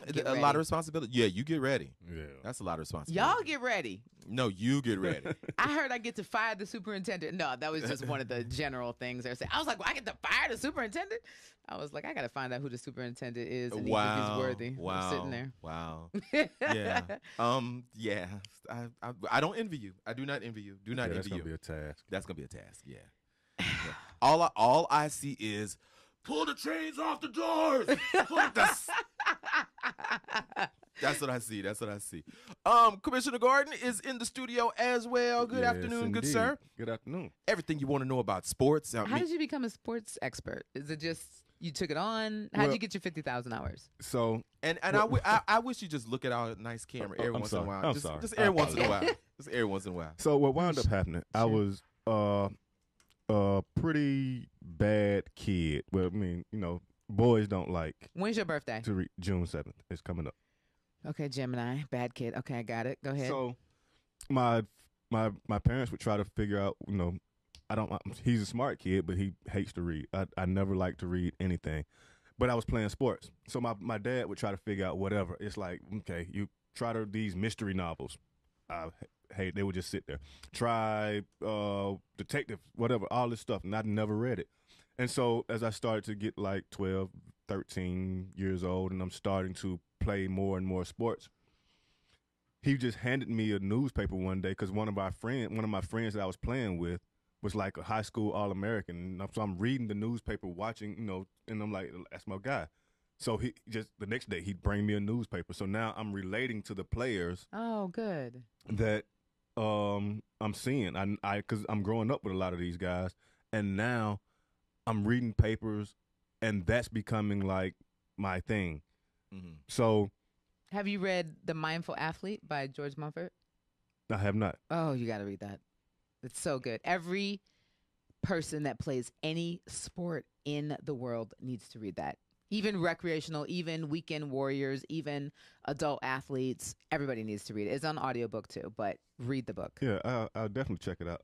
A Get lot ready. of responsibility. Yeah, you get ready. Yeah. That's a lot of responsibility. Y'all get ready. No, you get ready. I heard I get to fire the superintendent. No, that was just one of the general things they're saying. I was like, well, I get to fire the superintendent? I was like, I got to find out who the superintendent is and if he's worthy. Wow. I'm sitting there. Wow. Yeah. Yeah. I don't envy you. I do not envy you. Do not Yeah, that's envy gonna you. be a task. That's gonna be a task. Yeah. Yeah. All I see is pull the chains off the doors. That's what I see. That's what I see. Commissioner Gordon is in the studio as well. Good Yes, afternoon, good indeed. sir. Good afternoon. Everything you want to know about sports. How did you become a sports expert? Is it just you took it on? How Well- did you get your 50,000 hours? So And I wish you just look at our nice camera every I'm once in a sorry. while. I'm Just, sorry. just every I once in a while. Just every once in a while. So what wound up happening? I was a pretty bad kid. Well, I mean, boys don't like When's your birthday? to read. June 7th. It's coming up. Okay, Gemini. Bad kid. Okay, I got it. Go ahead. So my parents would try to figure out, he's a smart kid, but he hates to read. I never liked to read anything. But I was playing sports. So my dad would try to figure out whatever. It's like, okay, you try these mystery novels. Hey, they would just sit there. Try detective, whatever, all this stuff. And I never read it. And so as I started to get like 12, 13 years old, and I'm starting to play more and more sports, he just handed me a newspaper one day because one of my friends that I was playing with was like a high school All-American. And so I'm reading the newspaper, watching, and I'm like, that's my guy. So he just the next day he'd bring me a newspaper. So now I'm relating to the players Oh, good. that I'm seeing. Because I'm growing up with a lot of these guys, and now I'm reading papers, and that's becoming like my thing. Mm-hmm. So Have you read The Mindful Athlete by George Mumford? I have not. Oh, you got to read that. It's so good. Every person that plays any sport in the world needs to read that. Even recreational, even weekend warriors, even adult athletes. Everybody needs to read it. It's on audiobook too, but read the book. Yeah, I'll definitely check it out.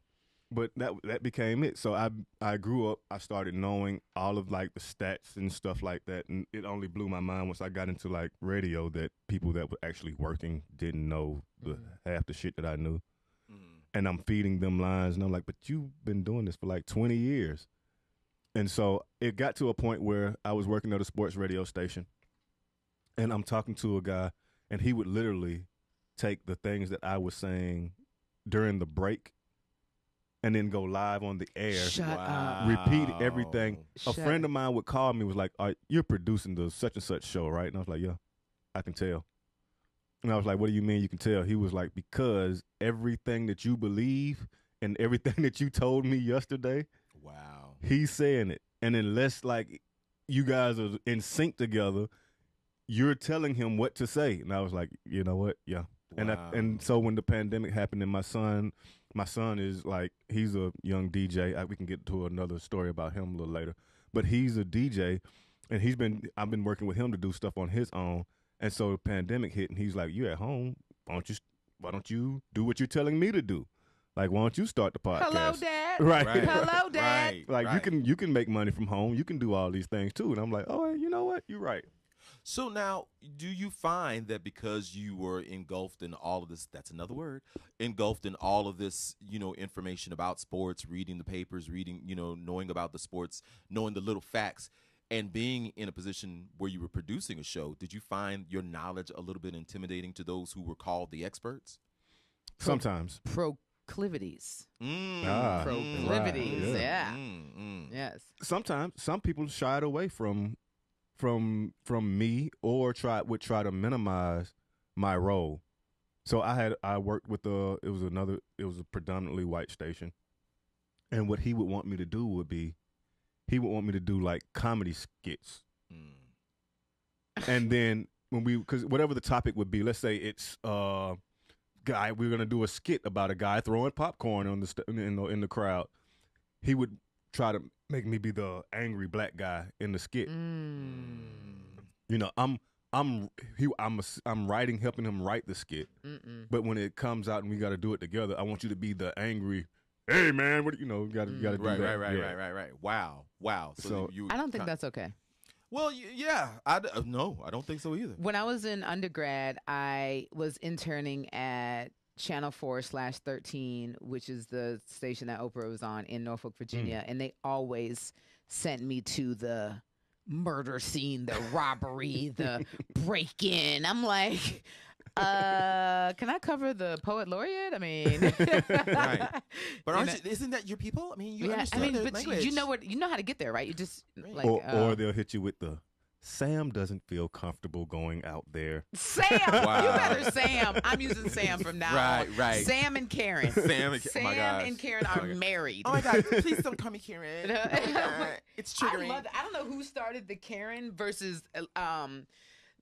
But that became it. So I grew up. I started knowing all of like the stats and stuff like that, and it only blew my mind once I got into like radio that people that were actually working didn't know half the shit that I knew. And I'm feeding them lines, and I'm like, but you've been doing this for like 20 years. And so it got to a point where I was working at a sports radio station, and I'm talking to a guy, and he would literally take the things that I was saying during the break and then go live on the air, Shut up. repeat everything. A Shut friend of mine would call me, was like, you're producing the such and such show, right? And I was like, yeah, I can tell. And I was like, what do you mean you can tell? He was like, because everything that you believe and everything that you told me yesterday, Wow. he's saying it. And unless like you guys are in sync together, you're telling him what to say. And I was like, you know what? Yeah. Wow. And so when the pandemic happened, and my son is like, he's a young DJ. We can get to another story about him a little later, but he's a DJ, and I've been working with him to do stuff on his own. And so the pandemic hit, and he's like, "You at home? Why don't you do what you're telling me to do? Like, why don't you start the podcast?" Hello, Dad. Right. Hello, Dad. Right. Like right. you can make money from home. You can do all these things too. And I'm like, oh, you know what? You're right. So now, do you find that because you were engulfed in all of this, that's another word, engulfed in all of this, information about sports, reading the papers, knowing about the sports, knowing the little facts, and being in a position where you were producing a show, did you find your knowledge a little bit intimidating to those who were called the experts? Sometimes. Proclivities. Proclivities. Right. Yeah. Yes. Sometimes some people shied away from me or would try to minimize my role. So I worked with it was a predominantly white station. And what he would want me to do would be, he would want me to do like comedy skits. And then because whatever the topic would be, let's say it's we're going to do a skit about a guy throwing popcorn on in the crowd. He would try to make me be the angry black guy in the skit. I'm writing, helping him write the skit. But when it comes out and we got to do it together, I want you to be the angry, hey man, what got to do that. Right. Wow. So I don't think that's okay. Well, yeah. No, I don't think so either. When I was in undergrad, I was interning at Channel 4/13, which is the station that Oprah was on in Norfolk, Virginia. And they always sent me to the murder scene, the robbery, the break-in. I'm like, can I cover the poet laureate? I mean, right. But isn't that your people? I mean, you understand their language. you know how to get there, right? You just like, or they'll hit you with the Sam doesn't feel comfortable going out there. Sam, wow. You better Sam. I'm using Sam from now on. Right. Sam and Karen. Sam and Karen are married. Oh my God! Please don't call me Karen. It's triggering. I love that. I don't know who started the Karen versus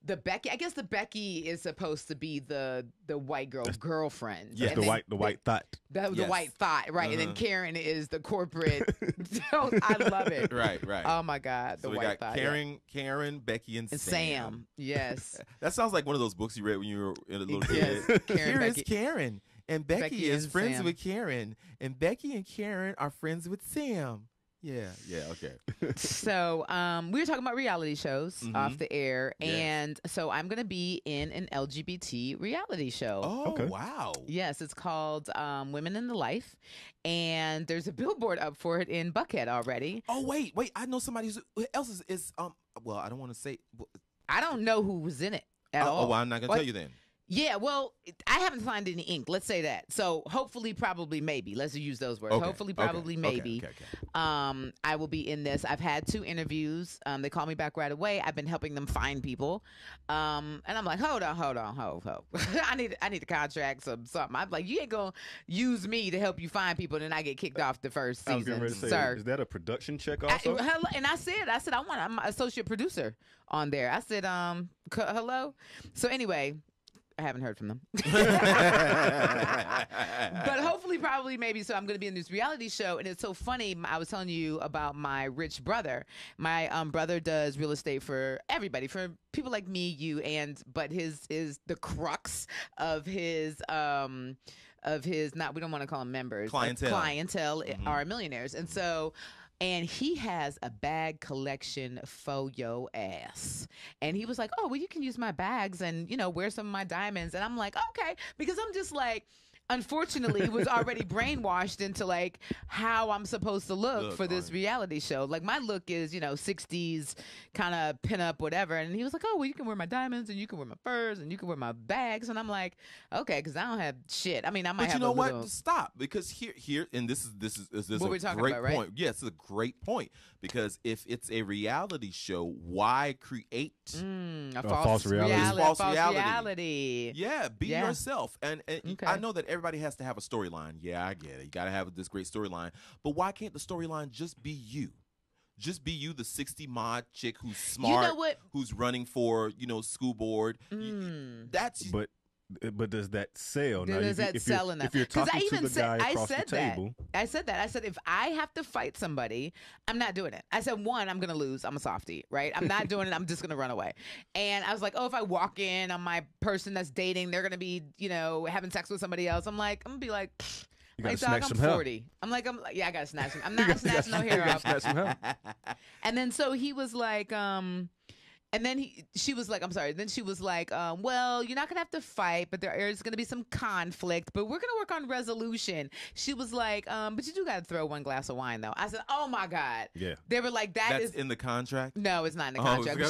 the Becky. I guess the Becky is supposed to be the white girlfriend. Yes, the white thought. The white thought, right? And then Karen is the corporate. I love it. Right. Oh my God, the so we white got thought. Karen, Becky, and Sam. Yes. That sounds like one of those books you read when you were a little kid. Yes. Here is Karen, and Becky is and friends Sam. with Karen, and Becky and Karen are friends with Sam. Yeah, okay. So we were talking about reality shows off the air, and so I'm going to be in an LGBT reality show. Oh, okay. Wow. Yes, it's called Women in the Life, and there's a billboard up for it in Buckhead already. Oh, wait. I know somebody who else is well, I don't want to say. I don't know who was in it at all. Oh, well, I'm not going to tell you then. Yeah, well, I haven't signed any ink. Let's say that. So hopefully, probably, maybe. Let's use those words. Okay. Hopefully, probably, maybe. Okay. I will be in this. I've had 2 interviews. They called me back right away. I've been helping them find people. And I'm like, hold on. I need a contract, something. I'm like, you ain't gonna use me to help you find people, and then I get kicked off the first season, I was getting ready to say, sir. Is that a production check also? I'm an associate producer on there. I said, hello. So anyway. I haven't heard from them. But hopefully, probably, maybe. So I'm going to be in this reality show. And it's so funny. I was telling you about my rich brother. My brother does real estate for everybody, for people like me, you, but his is the crux of his we don't want to call them members. Clientele are millionaires. And so... And he has a bag collection for your ass. And he was like, oh, well, you can use my bags and, wear some of my diamonds. And I'm like, okay. Because I'm just like, unfortunately, it was already brainwashed into like how I'm supposed to look for this reality show. Like my look is, 60s kind of pin up, whatever. And he was like, oh, well, you can wear my diamonds and you can wear my furs and you can wear my bags. And I'm like, okay, because I don't have shit. I mean, I might have. But you know what? Stop, because here, and this is what we're talking great about, right? point. Yes, it's a great point, because if it's a reality show, why create a false reality? False reality. Yeah, be yourself. And okay. I know that everybody has to have a storyline. Yeah, I get it. You got to have this great storyline. But why can't the storyline just be you? Just be you, the 60 mod chick who's smart, You know what? who's running for, school board. That's But does that sell? Does that sell enough? If you're talking to the guy across the table. I said that. I said, if I have to fight somebody, I'm not doing it. I said, one, I'm going to lose. I'm a softie, right? I'm not doing it. I'm just going to run away. And I was like, oh, if I walk in on my person that's dating, they're going to be, having sex with somebody else. I'm going to be like, you gotta dog, snatch I'm some 40. I'm like, yeah, I got to snatch him. I'm not snatching no hair off. And then so he was like, and then she was like, I'm sorry. Then she was like, well, you're not going to have to fight, but there is going to be some conflict, but we're going to work on resolution. She was like, but you do got to throw one glass of wine, though. I said, oh, my God. Yeah. They were like, that's in the contract? No, it's not in the contract.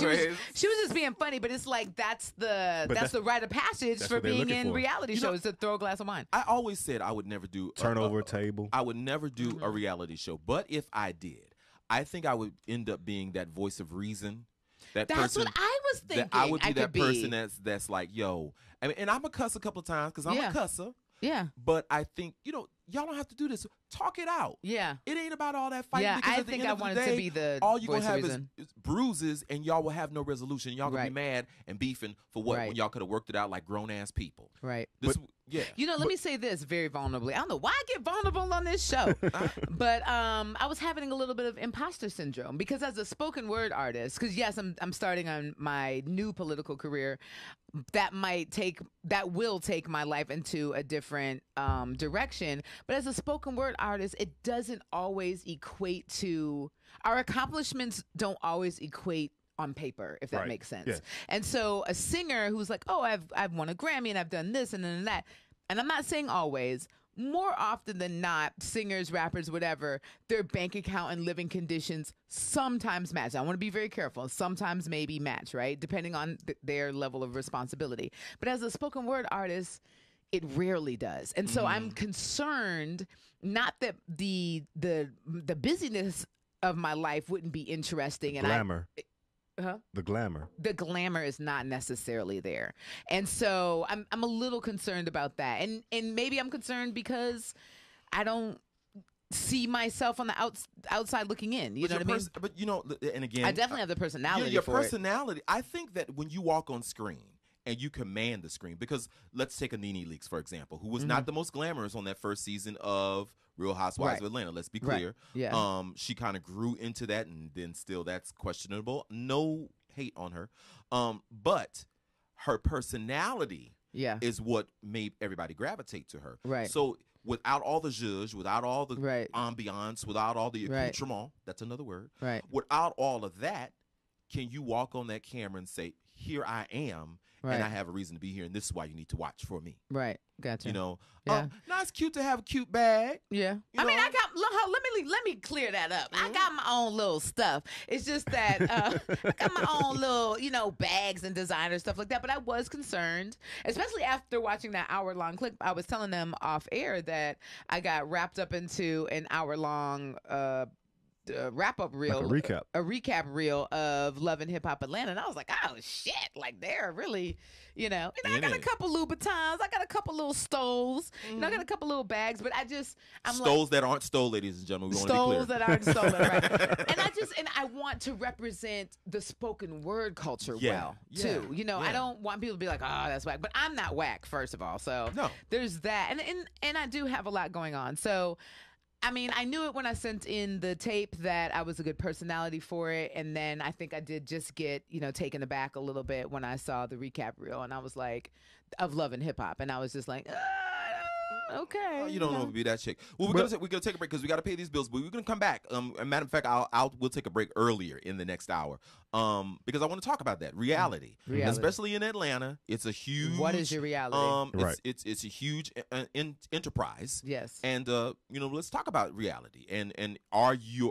She was just being funny, but it's like, that's the rite of passage for being in reality shows, to throw a glass of wine. I always said I would never do turnover table. I would never do a reality show. But if I did, I think I would end up being that voice of reason. That's what I was thinking. I would be that person that's like, yo. I mean, and I'm a cuss a couple of times because I'm a cusser. Yeah. But I think, y'all don't have to do this. Talk it out. Yeah. It ain't about all that fighting. Yeah, because I at the think end I of the wanted day, to be the all you're voice going to of have reason. is bruises, and y'all will have no resolution. Y'all going to be mad and beefing for what when y'all could have worked it out like grown-ass people. Right. Yeah. Let me say this very vulnerably. I don't know why I get vulnerable on this show, but I was having a little bit of imposter syndrome because as a spoken word artist, because yes, I'm starting on my new political career, that will take my life into a different direction. But as a spoken word artist, it doesn't always equate to our accomplishments. Don't always equate on paper, if that makes sense. Yeah. And so a singer who's like, oh, I've won a Grammy and I've done this and then that. And I'm not saying always. More often than not, singers, rappers, whatever, their bank account and living conditions sometimes match. I want to be very careful. Sometimes maybe match, right? Depending on their level of responsibility. But as a spoken word artist, it rarely does. And so I'm concerned, not that the busyness of my life wouldn't be interesting. And glamour. Huh? The glamour is not necessarily there. And so I'm a little concerned about that. And maybe I'm concerned because I don't see myself on the outside looking in. You know what I mean? But and again, I definitely have the personality your for personality. I think that when you walk on screen and you command the screen, because let's take a Nene Leakes, for example, who was not the most glamorous on that first season of Real Housewives of Atlanta. Let's be clear. Right. Yeah. She kind of grew into that, and then still that's questionable. No hate on her. But her personality is what made everybody gravitate to her. Right. So without all the zhuzh, without all the ambiance, without all the accoutrement, that's another word. Right. Without all of that, can you walk on that camera and say, here I am, and I have a reason to be here, and this is why you need to watch for me. Right. Gotcha. Now it's cute to have a cute bag. Yeah. I mean, let me clear that up. I got my own little stuff. It's just that I got my own little, bags and designer stuff like that. But I was concerned, especially after watching that hour-long clip. I was telling them off air that I got wrapped up into an hour-long wrap-up reel, like a recap reel of Love and Hip Hop Atlanta, and I was like, oh shit, like they're really, I got a couple Louboutins, I got a couple little stoles, I got a couple little bags, but I'm stoles that aren't stole, ladies and gentlemen. We stoles that aren't stolen, right? And I want to represent the spoken word culture too. I don't want people to be like, oh, that's whack, but I'm not whack, first of all. So there's that, and I do have a lot going on. So I mean, I knew it when I sent in the tape that I was a good personality for it. And then I think I did just get, taken aback a little bit when I saw the recap reel. And I was like, of Love and Hip Hop. And I was just like, okay. You don't know if it be that chick. Well, we're gonna take a break because we got to pay these bills. But we're gonna come back. Matter of fact, we'll take a break earlier in the next hour. Because I want to talk about that reality, especially in Atlanta. It's a huge. What is your reality? It's a huge enterprise. Yes. And let's talk about reality. And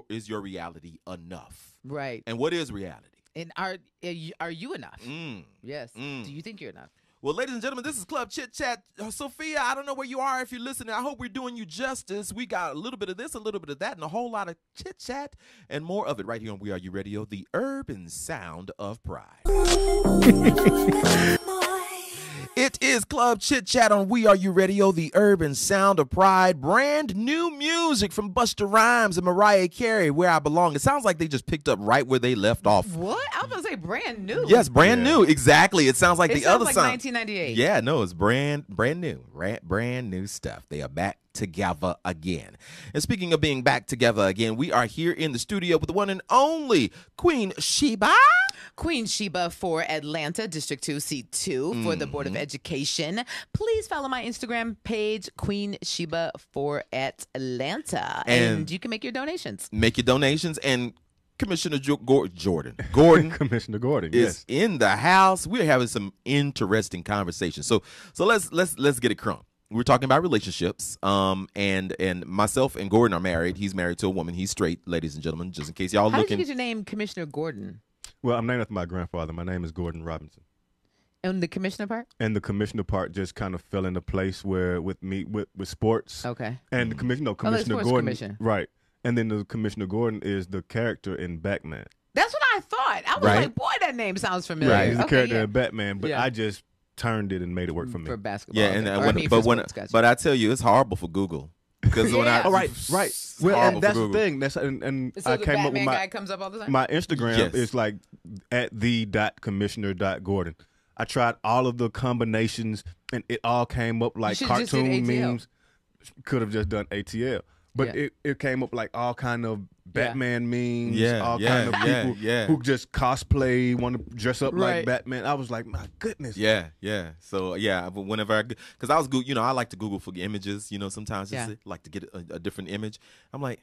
is your reality enough? Right. And what is reality? And are you enough? Yes. Do you think you're enough? Well, ladies and gentlemen, this is Club Chit Chat. Sophia, I don't know where you are if you're listening. I hope we're doing you justice. We got a little bit of this, a little bit of that, and a whole lot of chit chat and more of it right here on WERUradio, the urban sound of pride. It is Club Chit Chat on WERUradio, the urban sound of pride. Brand new music from Busta Rhymes and Mariah Carey, Where I Belong. It sounds like they just picked up right where they left off. What? I was going to say brand new. Yes, brand new. Exactly. It sounds like the other like song. 1998. Yeah, no, it's brand new. Brand new stuff. They are back together again. And speaking of being back together again, we are here in the studio with the one and only Queen Sheba. Queen Sheba for Atlanta, District 2, Seat 2 for the Board of Education. Please follow my Instagram page, Queen Sheba for Atlanta. And you can make your donations. Make your donations. And Commissioner Gordon Commissioner Gordon is in the house. We're having some interesting conversations. So let's get it crunk. We're talking about relationships. And myself and Gordon are married. He's married to a woman. He's straight, ladies and gentlemen, just in case y'all How looking. did you get your name, Commissioner Gordon? Well, I'm named after my grandfather. My name is Gordon Robinson. And the commissioner part? And the commissioner part just kind of fell into place where with sports. Okay. And the Commissioner Gordon. Commission. Right. And then the Commissioner Gordon is the character in Batman. That's what I thought. I was like, boy, that name sounds familiar. Right. He's the character in Batman, but I just turned it and made it work for me. For basketball. Yeah, but I tell you, it's horrible for Google. Because when right. Well, and that's the thing. And so I the came Batman up with guy comes up all the time? my Instagram is like at @the.commissioner.gordon. I tried all of the combinations, and it all came up like cartoon memes. Could have just done ATL, but it came up like all kind of Batman memes, all kind of people who just cosplay, want to dress up like Batman. I was like, my goodness. Yeah. So whenever because I was I like to Google for images. Sometimes just like to get a different image. I'm like,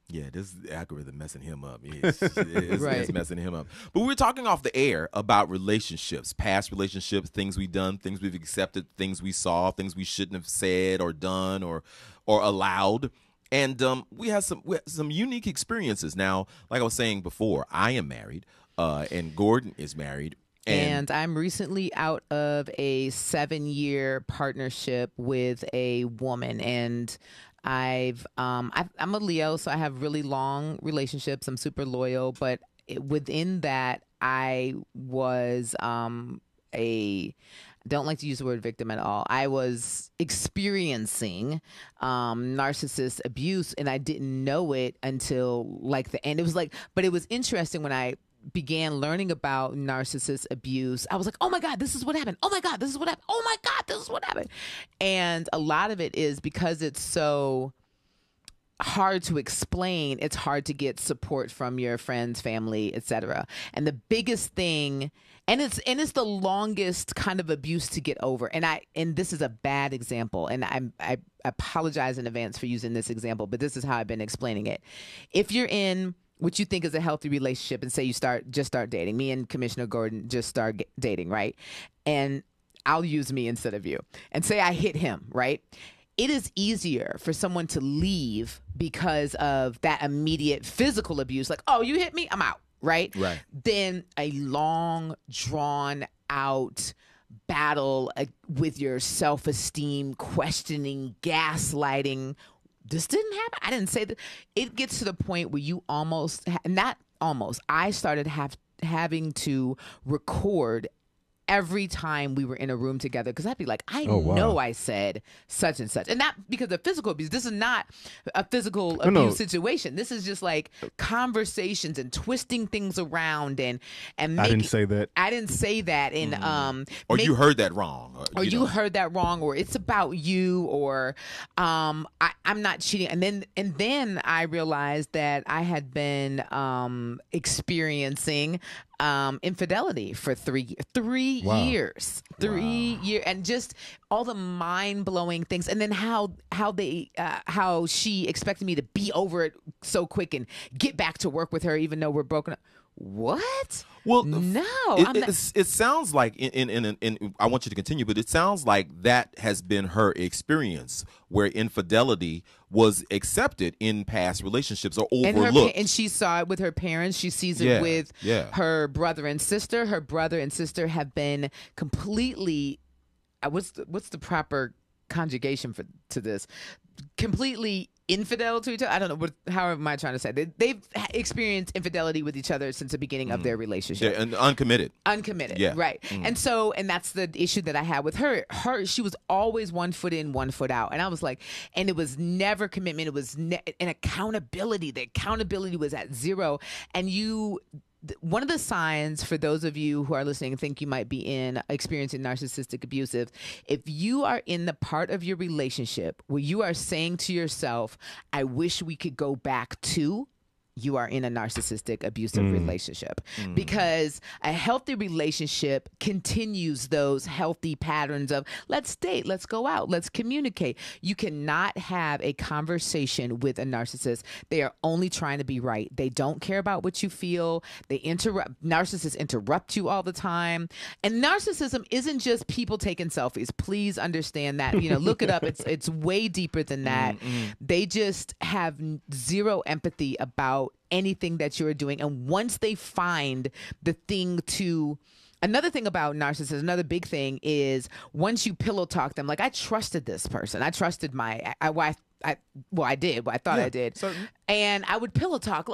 this algorithm messing him up. It's messing him up. But we were talking off the air about relationships, past relationships, things we've done, things we've accepted, things we saw, things we shouldn't have said or done or allowed. And we have some unique experiences. Now, like I was saying before, I am married, and Gordon is married. And I'm recently out of a 7-year partnership with a woman, and I'm a Leo, so I have really long relationships. I'm super loyal, but within that, I was don't like to use the word victim at all. I was experiencing narcissist abuse, and I didn't know it until like the end. It was like, but it was interesting when I began learning about narcissist abuse. I was like, oh my God, this is what happened. Oh my God, this is what happened. Oh my God, this is what happened. And a lot of it is because it's so hard to explain. It's hard to get support from your friends, family, etc. And the biggest thing, and it's the longest kind of abuse to get over. And this is a bad example, and I apologize in advance for using this example, but this is how I've been explaining it. If you're in what you think is a healthy relationship, and say you just start dating, me and Commissioner Gordon just start dating, right? And I'll use me instead of you, and say I hit him, right? It is easier for someone to leave because of that immediate physical abuse, like, oh, you hit me, I'm out, right? Right. Than a long, drawn out battle with your self-esteem, questioning, gaslighting. This didn't happen. I didn't say that. It gets to the point where you I started having to record every time we were in a room together, because I'd be like, I know I said such and such. And not because of physical abuse. This is not a physical abuse situation. This is just like conversations and twisting things around and making, I didn't say that. I didn't say that. And or you heard that wrong. Or you heard that wrong, or it's about you, or I'm not cheating. And then I realized that I had been experiencing infidelity for 3 years. 3 years, and just all the mind-blowing things. And then how she expected me to be over it so quick and get back to work with her even though we're broken up. What? Well, no. It sounds like, in I want you to continue, but it sounds like that has been her experience, where infidelity was accepted in past relationships or overlooked. And she saw it with her parents. She sees it with her brother and sister. Her brother and sister have been completely, what's the proper conjugation to this? Completely infidel to each other. I don't know. How am I trying to say? They've experienced infidelity with each other since the beginning of their relationship. Yeah, and uncommitted. Yeah. Right. And that's the issue that I had with her. She was always 1 foot in, 1 foot out. And I was like, and it was never commitment. It was an accountability. The accountability was at zero. And one of the signs for those of you who are listening and think you might be experiencing narcissistic abusive, if you are in the part of your relationship where you are saying to yourself, I wish we could go back to, you are in a narcissistic abusive relationship, because a healthy relationship continues those healthy patterns of let's date, let's go out, let's communicate. You cannot have a conversation with a narcissist. They are only trying to be right. They don't care about what you feel. Narcissists interrupt you all the time. And narcissism isn't just people taking selfies. Please understand that. Look it up. It's way deeper than that. They just have zero empathy about anything that you're doing. And once they find the thing another thing about narcissists, another big thing is once you pillow talk them, like I trusted this person. I trusted I did. I thought I did. Certainly. And I would pillow talk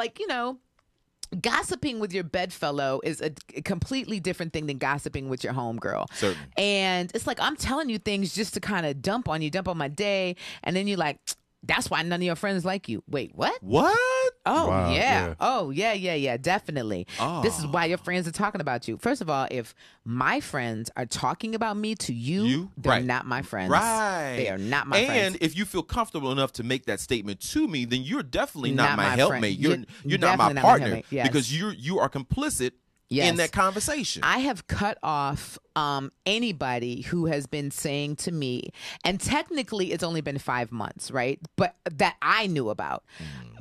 gossiping with your bedfellow is a completely different thing than gossiping with your homegirl. Certainly. And it's like, I'm telling you things just to kind of dump on my day. And then you're like, that's why none of your friends like you. Wait, what? What? Oh, wow, yeah. Oh, yeah, definitely. Oh. This is why your friends are talking about you. First of all, if my friends are talking about me to you they're not my friends. Right. They are not my friends. And if you feel comfortable enough to make that statement to me, then you're definitely not my helpmate. You're not my partner, because you are complicit in that conversation. I have cut off anybody who has been saying to me, and technically it's only been 5 months, right? But that I knew about.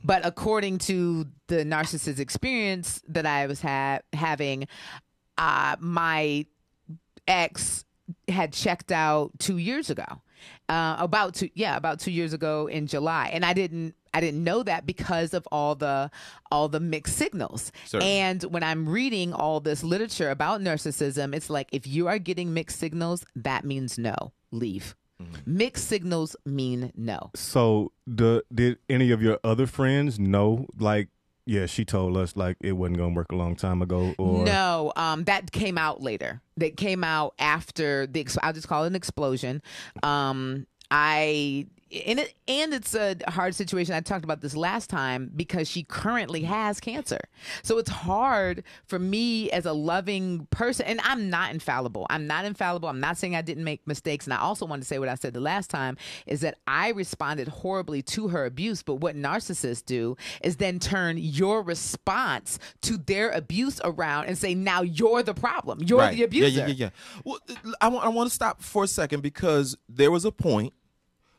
But according to the narcissist experience that I was having, my ex had checked out 2 years ago. About 2 years ago in July, and I didn't know that because of all the mixed signals. Certainly. And when I'm reading all this literature about narcissism, it's like, if you are getting mixed signals, that means no, leave. Mixed signals mean no. So did any of your other friends know, like, yeah, she told us like it wasn't going to work a long time ago? Or no, that came out later. That came out after I'll just call it an explosion. It's a hard situation. I talked about this last time because she currently has cancer. So it's hard for me as a loving person. And I'm not infallible. I'm not saying I didn't make mistakes. And I also want to say what I said the last time is that I responded horribly to her abuse. But what narcissists do is then turn your response to their abuse around and say, now you're the problem. You're the abuser. Yeah. Well, I want to stop for a second, because there was a point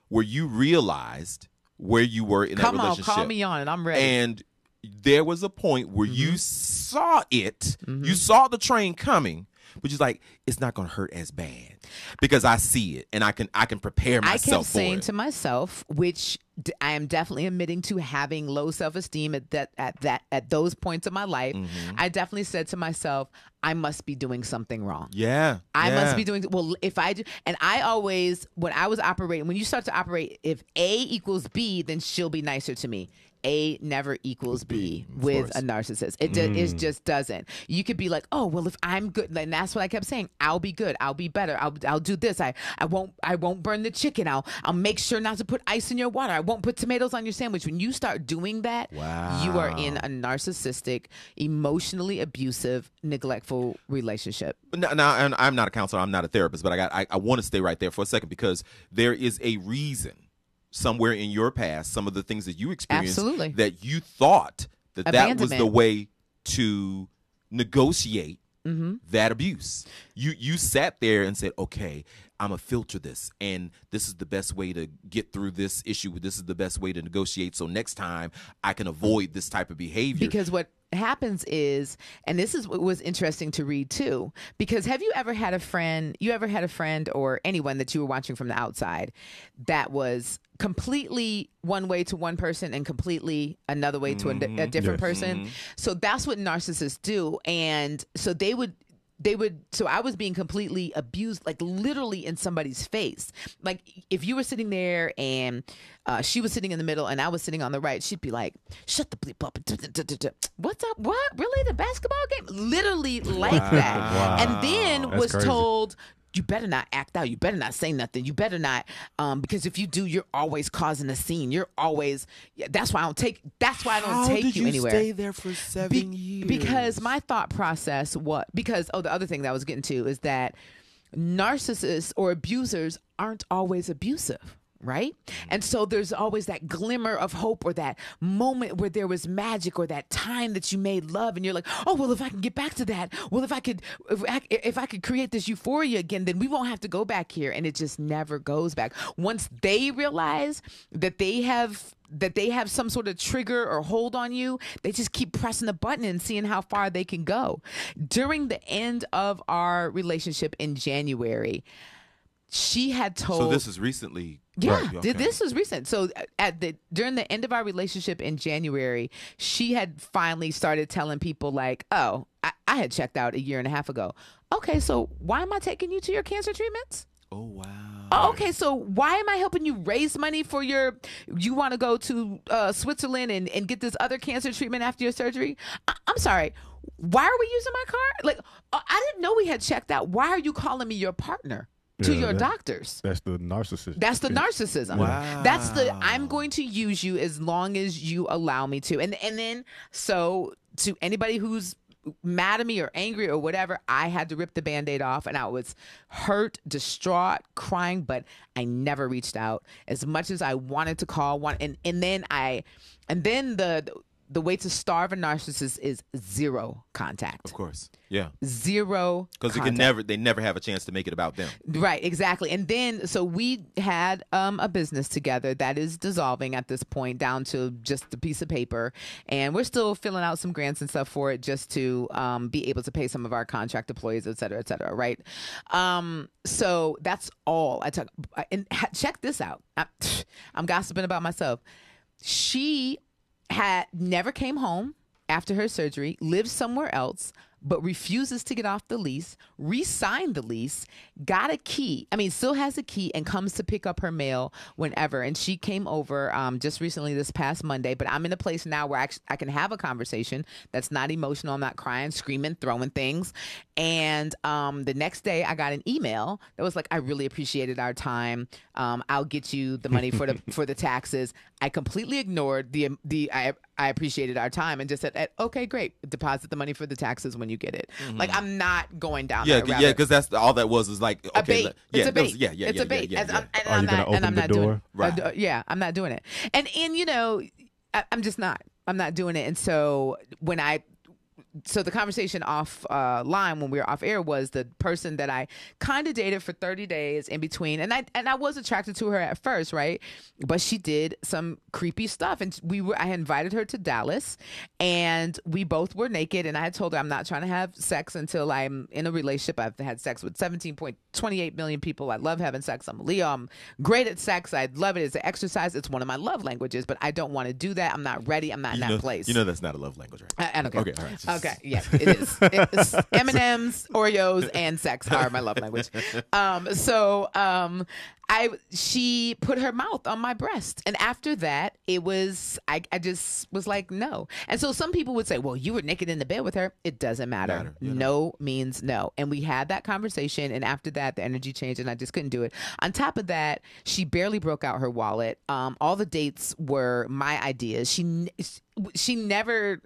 where you realized where you were in that relationship. Call me on it. I'm ready. And there was a point where you saw it. You saw the train coming, but you're like, it's not going to hurt as bad because I see it and I can prepare myself for it. I kept saying to myself, which I am definitely admitting to having low self-esteem at those points of my life. I definitely said to myself, I must be doing something wrong. I must be doing, if I do. And I always, when you start to operate, if A equals B, then she'll be nicer to me. A never equals B with a narcissist. It just doesn't. You could be like, oh, well, if I'm good, and that's what I kept saying. I'll be good. I'll be better. I'll do this. I won't burn the chicken. I'll make sure not to put ice in your water. I won't put tomatoes on your sandwich. When you start doing that, you are in a narcissistic, emotionally abusive, neglectful relationship. Now, and I'm not a counselor. I'm not a therapist, but I want to stay right there for a second, because there is a reason somewhere in your past, some of the things that you experienced, that you thought that was the way to negotiate that abuse. You sat there and said, okay, I'm going to filter this, and this is the best way to get through this issue. This is the best way to negotiate, so next time I can avoid this type of behavior. Because what happens is, and this is what was interesting to read too, because have you ever had a friend or anyone that you were watching from the outside that was completely one way to one person and completely another way to a different person? So that's what narcissists do. And so they would so I was being completely abused, like literally in somebody's face. Like if you were sitting there and she was sitting in the middle and I was sitting on the right, she'd be like, shut the bleep up. What's up? What? Really? The basketball game? Literally like that. Wow. And then That's was crazy. told, you better not act out. You better not say nothing. You better not, because if you do, you're always causing a scene. You're always. That's why I don't take. That's why I don't take you anywhere. Stay there for 7 years? Because my thought process the other thing that I was getting to is that narcissists or abusers aren't always abusive. Right? And so there's always that glimmer of hope or that moment where there was magic or that time that you made love and you're like, oh, well, if I can get back to that, well, if I could create this euphoria again, then we won't have to go back here. And it just never goes back. Once they realize that they have some sort of trigger or hold on you, they just keep pressing the button and seeing how far they can go. During the end of our relationship in January, she had told. So this is recently. Yeah, Right, okay. this was recent. So during the end of our relationship in January, she had finally started telling people like, "Oh, I had checked out a year and a half ago. Okay, so why am I taking you to your cancer treatments? Oh wow. Oh, okay, so why am I helping you raise money for you want to go to Switzerland and get this other cancer treatment after your surgery? I'm sorry. Why are we using my card? Like, I didn't know we had checked out. Why are you calling me your partner to your doctors? That's the narcissism. That's the narcissism. Wow. That's I'm going to use you as long as you allow me to. And then, so to anybody who's mad at me or angry or whatever, I had to rip the Band-Aid off and I was hurt, distraught, crying, but I never reached out as much as I wanted to call one. And then the way to starve a narcissist is zero contact. Of course. Yeah. Zero. Because they never have a chance to make it about them. Right, exactly. And then, so we had a business together that is dissolving at this point down to just a piece of paper. And we're still filling out some grants and stuff for it just to be able to pay some of our contract employees, et cetera, right? So that's all I took. And check this out. I'm gossiping about myself. She had never came home after her surgery, lived somewhere else, but refuses to get off the lease, re-signed the lease, got a key. I mean, still has a key and comes to pick up her mail whenever. And she came over just recently this past Monday, but I'm in a place now where I can have a conversation that's not emotional. I'm not crying, screaming, throwing things. And the next day I got an email that was like, I really appreciated our time. I'll get you the money for the taxes. I completely ignored I appreciated our time and just said, okay, great. Deposit the money for the taxes when you get it. Mm-hmm. Like, I'm not going down that route. Yeah, because that's all that was like, okay. A bait. It's a bait. It's a bait. Yeah. Are you going to open the door? Right. Yeah, I'm not doing it. And you know, I'm just not. I'm not doing it. And so so the conversation off line when we were off air was the person that I kind of dated for 30 days in between. And I was attracted to her at first, right? But she did some creepy stuff. And I had invited her to Dallas and we both were naked. And I had told her I'm not trying to have sex until I'm in a relationship. I've had sex with 17.28 million people. I love having sex. I'm a Leo. I'm great at sex. I love it as an exercise. It's one of my love languages, but I don't want to do that. I'm not ready. I'm not in that place. You know that's not a love language, right? I don't care. Okay, all right. Okay, yeah, it is. It's M&Ms, Oreos, and sex are my love language. She put her mouth on my breast, and after that, it was I just was like no. And so some people would say, "Well, you were naked in the bed with her." It doesn't matter. No means no. And we had that conversation, and after that, the energy changed, and I just couldn't do it. On top of that, she barely broke out her wallet. All the dates were my ideas. She never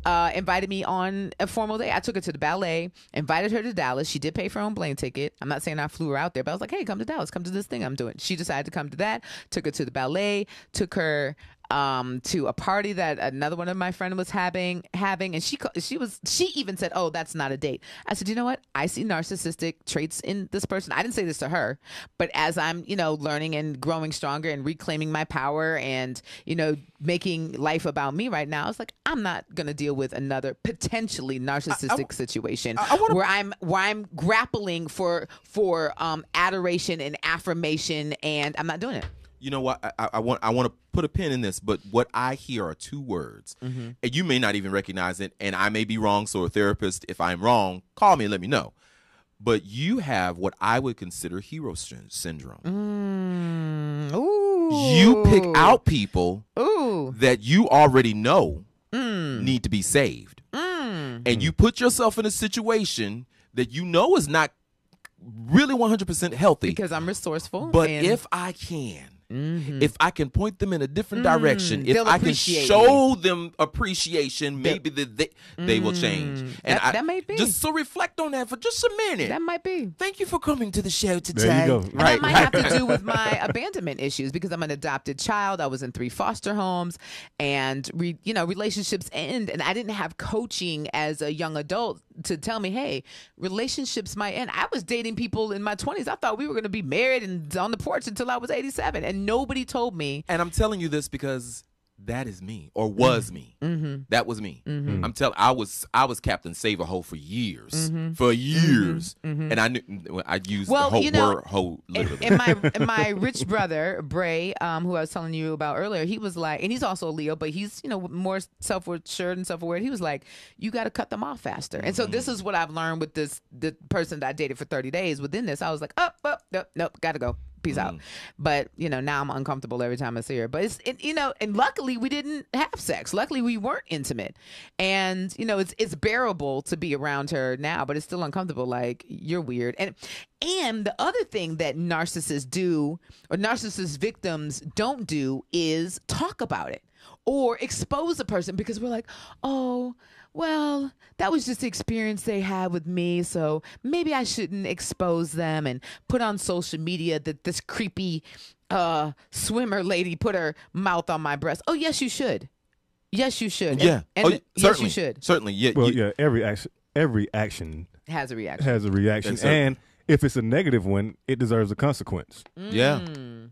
invited me on a formal date. I took her to the ballet, invited her to Dallas. She did pay for her own plane ticket. I'm not saying I flew her out there, but I was like, hey, come to Dallas. Come to this thing I'm doing. She decided to come to that. Took her to the ballet. Took her to a party that another one of my friends was having, and she even said, "Oh, that's not a date." I said, "You know what? I see narcissistic traits in this person." I didn't say this to her, but as I'm, learning and growing stronger and reclaiming my power and, making life about me right now, it's like I'm not gonna deal with another potentially narcissistic situation where I'm grappling for adoration and affirmation, and I'm not doing it. You know what? I want to put a pin in this, but what I hear are two words, and you may not even recognize it, and I may be wrong. So a therapist, if I'm wrong, call me and let me know. But you have what I would consider hero syndrome. Ooh. You pick out people Ooh. that you already know need to be saved, and you put yourself in a situation that you know is not really 100% healthy. Because I'm resourceful. But and if I can, if I can point them in a different direction, if they'll I can appreciate show them appreciation, maybe they will change. And that may be. Just so reflect on that for just a minute. That might be. Thank you for coming to the show today. There you go. And that might have to do with my abandonment issues because I'm an adopted child. I was in 3 foster homes, and relationships end, and I didn't have coaching as a young adult to tell me, hey, relationships might end. I was dating people in my 20s. I thought we were going to be married and on the porch until I was 87, and nobody told me. And I'm telling you this because that is me, or was me. That was me. I'm telling. I was Captain Save-A-Ho for years, and I knew I used the whole word "ho" literally. And my rich brother Bray, who I was telling you about earlier, he was like, and he's also a Leo, but he's more self-assured and self-aware. He was like, you got to cut them off faster. And so this is what I've learned with the person that I dated for 30 days. Within this, I was like, nope, gotta go. Peace out. But now I'm uncomfortable every time I see her. But and luckily we didn't have sex. Luckily we weren't intimate, and it's bearable to be around her now. But it's still uncomfortable. Like, you're weird. And the other thing that narcissists do, or narcissist victims don't do, is talk about it or expose a person, because we're like, oh, well, that was just the experience they had with me, so maybe I shouldn't expose them and put on social media that this creepy swimmer lady put her mouth on my breast. Oh, yes, you should. Yes, you should. Yeah. Yes, you should. Certainly. Yeah. Well, every action has a reaction. And if it's a negative one, it deserves a consequence. Yeah.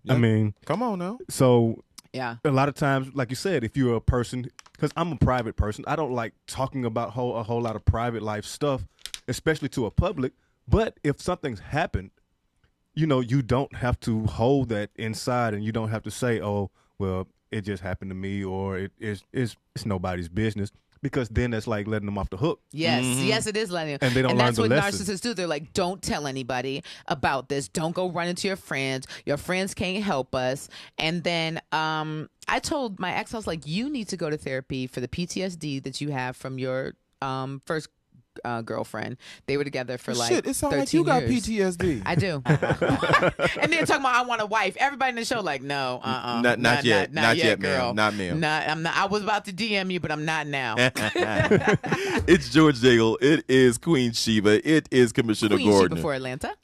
I mean, come on now. So yeah, a lot of times, like you said, if you're a person, because I'm a private person, I don't like talking about a whole lot of private life stuff, especially to a public. But if something's happened, you don't have to hold that inside, and you don't have to say, oh, well, it just happened to me, or it's nobody's business. Because then that's like letting them off the hook. Yes, yes, it is letting them. And they don't learn the lesson. And that's what narcissists do. They're like, don't tell anybody about this. Don't go run into your friends. Your friends can't help us. And then I told my ex, I was like, you need to go to therapy for the PTSD that you have from your first girlfriend. They were together for like shit, it sounds 13 like you got years. PTSD. I do. And then talking about I want a wife. Everybody in the show like, no, not yet, girl. Not ma'am. I'm not. I was about to DM you, but I'm not now. It's George Daigle. It is Queen Sheba. It is Commissioner Queen Gordon. Sheba for Atlanta.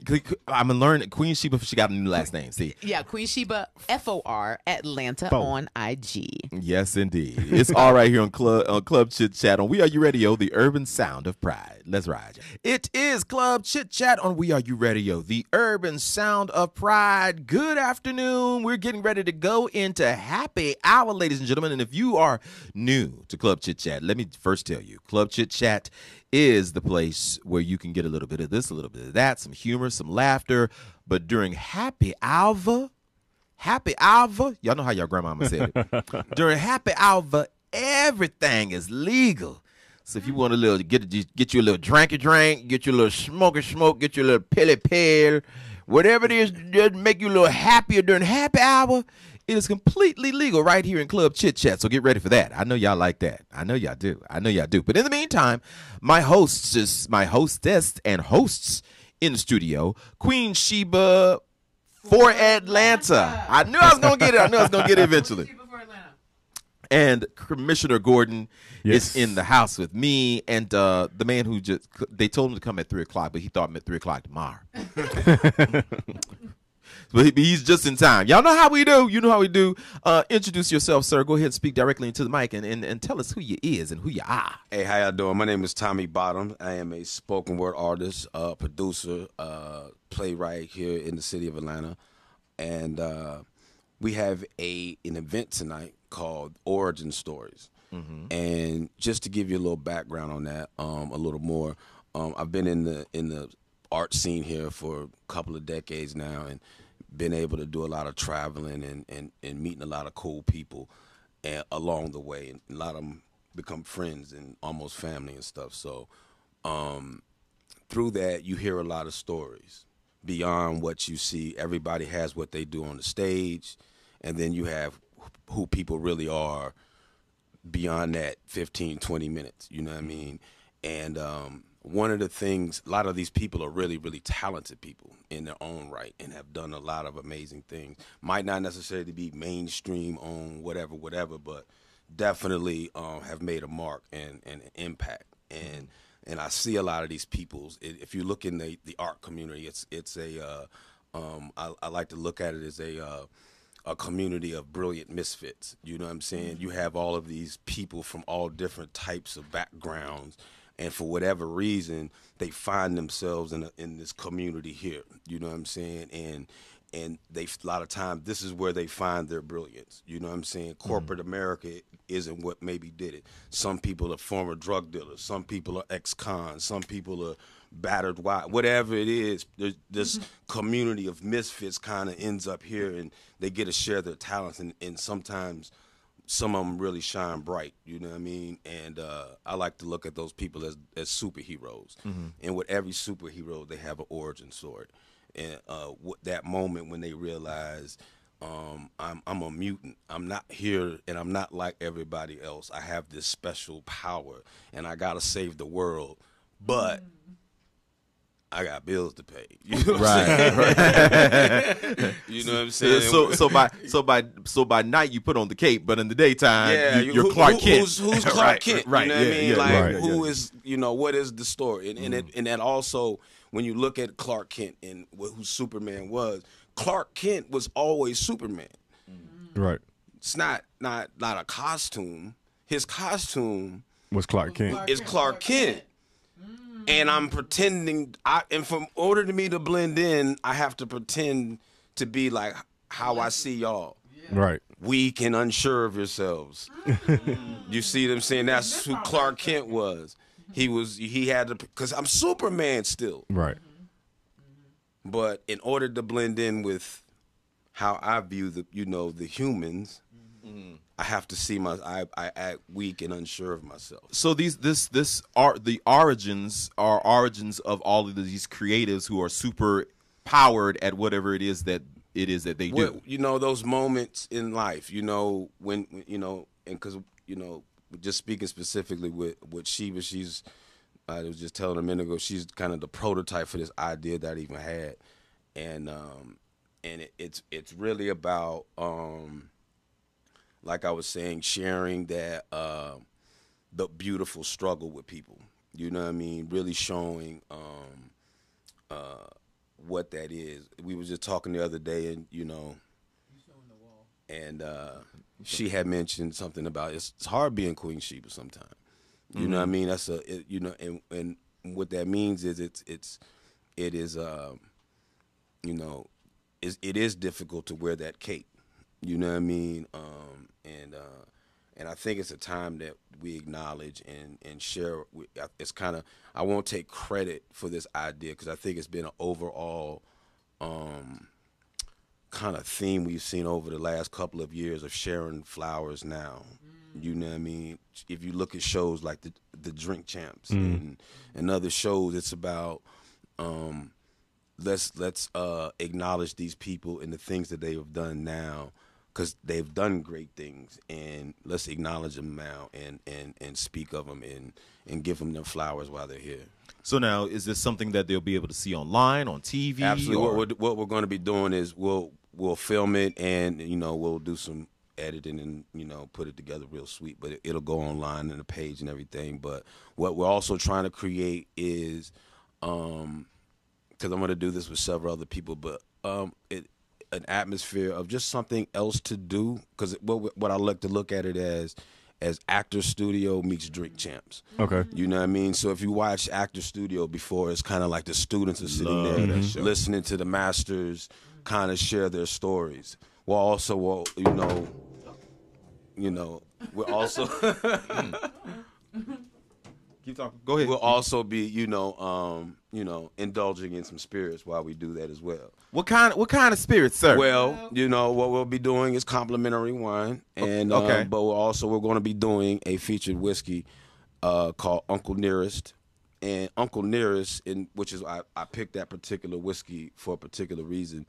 I'm learning Queen Sheba. She got a new last name. See. Yeah, Queen Sheba FOR Atlanta on IG. Yes, indeed. It's all right here on Club Chit Chat on We Are You Radio, the urban sound of pride. Let's ride. It is Club Chit Chat on We Are You Radio, the urban sound of pride. Good afternoon. We're getting ready to go into happy hour, ladies and gentlemen. And if you are new to Club Chit Chat, let me first tell you, Club Chit Chat is the place where you can get a little bit of this, a little bit of that, some humor, some laughter. But during happy hour, y'all know how your grandmama said it. During happy hour, everything is legal. So if you want a get you a little drinky drink, get you a little smoke, get you a little pill, whatever it is, just make you a little happier during happy hour, it is completely legal right here in Club Chit Chat. So get ready for that. I know y'all like that. I know y'all do. But in the meantime, my hostess and hosts in the studio, Queen Sheba for Atlanta. I knew I was gonna get it eventually. And Commissioner Gordon is in the house with me, and the man who they told him to come at 3 o'clock, but he thought at 3 o'clock tomorrow. But he's just in time. Y'all know how we do. You know how we do. Introduce yourself, sir. Go ahead and speak directly into the mic and tell us who you is and who you are. Hey, how y'all doing? My name is Tommy Bottom. I am a spoken word artist, producer, playwright here in the city of Atlanta. And we have an event tonight called Origin Stories. And just to give you a little background on that, a little more, I've been in the art scene here for a couple of decades now, and been able to do a lot of traveling and meeting a lot of cool people and along the way, and a lot of them become friends and almost family and stuff. So through that, you hear a lot of stories beyond what you see. Everybody has what they do on the stage, and then you have who people really are beyond that 15, 20 minutes, you know what I mean? And one of the things, a lot of these people are really, really talented people in their own right and have done a lot of amazing things. Might not necessarily be mainstream on whatever, but definitely have made a mark and an impact. And I see a lot of these people. If you look in the art community, I like to look at it as a community of brilliant misfits. You know what I'm saying? You have all of these people from all different types of backgrounds, and for whatever reason, they find themselves in this community here. You know what I'm saying? And they, a lot of times, this is where they find their brilliance. You know what I'm saying? Corporate America isn't what maybe did it. Some people are former drug dealers. Some people are ex-cons. Some people are battered wild. Whatever it is, this community of misfits kind of ends up here, and they get to share their talents. And sometimes some of them really shine bright. You know what I mean? And I like to look at those people as superheroes. And with every superhero, they have an origin story. And that moment when they realize I'm a mutant, I'm not here, and I'm not like everybody else. I have this special power, and I gotta save the world, but I got bills to pay. You know what I'm saying? Right. You know what I'm saying? So by night you put on the cape, but in the daytime you're who, Clark Kent. Who's Clark Kent? Right. You know what I mean? Yeah, like right. who is, what is the story? And that also, when you look at Clark Kent and who Superman was, Clark Kent was always Superman. Right. It's not a costume. His costume Was Clark Kent. is Clark Kent. And I'm pretending, in order to me to blend in, I have to pretend to be like how I see y'all. Right. Weak and unsure of yourselves. You see what I'm saying? That's who Clark Kent was. He had to, because I'm Superman still. Right. But in order to blend in with how I view the humans, I have to see I act weak and unsure of myself. So this are the origins of all of these creatives who are super powered at whatever it is that they do. Those moments in life, when and because just speaking specifically with Sheba, I was just telling a minute ago, she's kind of the prototype for this idea that I even had, and it's really about like I was saying, sharing that the beautiful struggle with people. You know what I mean? Really showing what that is. We were just talking the other day, and and she had mentioned something about it's hard being Queen Sheba sometimes. You know what I mean? That's and what that means is it is difficult to wear that cape. You know what I mean? And I think it's a time that we acknowledge and share. It's kind of, I won't take credit for this idea because I think it's been an overall kind of theme we've seen over the last couple of years of sharing flowers now. You know what I mean? If you look at shows like the Drink Champs and other shows, it's about let's acknowledge these people and the things that they have done now, because they've done great things, and let's acknowledge them now and speak of them and give them their flowers while they're here. So now, is this something that they'll be able to see online, on TV? Absolutely. What we're going to be doing is we'll film it, and we'll do some editing and put it together real sweet, but it'll go online and the page and everything. But what we're also trying to create is because I'm going to do this with several other people, but an atmosphere of just something else to do, because what I like to look at it as Actor Studio meets Drink Champs. Okay. You know what I mean? So if you watch Actor Studio before, it's kind of like the students are sitting there listening to the masters kind of share their stories. Well, also, we're also Keep talking. Go ahead. We'll also be, indulging in some spirits while we do that as well. What kind of spirits, sir? Well, what we'll be doing is complimentary wine, and okay. But we're going to be doing a featured whiskey called Uncle Nearest. And Uncle Nearest, which is I picked that particular whiskey for a particular reason.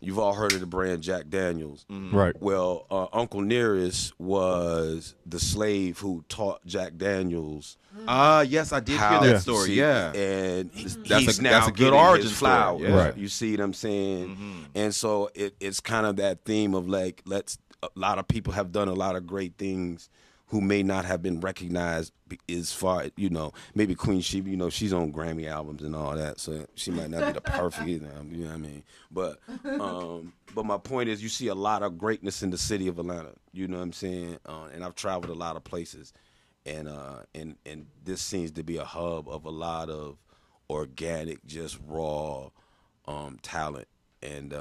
You've all heard of the brand Jack Daniels. Mm-hmm. Right. Well, Uncle Nearest was the slave who taught Jack Daniels. Yes, I did hear that story. Yeah. And that's now a good getting origin his flowers. story. Yeah. Right. You see what I'm saying? Mm-hmm. And so it's kind of that theme of like, a lot of people have done a lot of great things who may not have been recognized as far, maybe Queen Sheba, she's on Grammy albums and all that, so she might not be the perfect, you know what I mean? But my point is, you see a lot of greatness in the city of Atlanta, you know what I'm saying? And I've traveled a lot of places, and this seems to be a hub of a lot of organic, just raw talent, and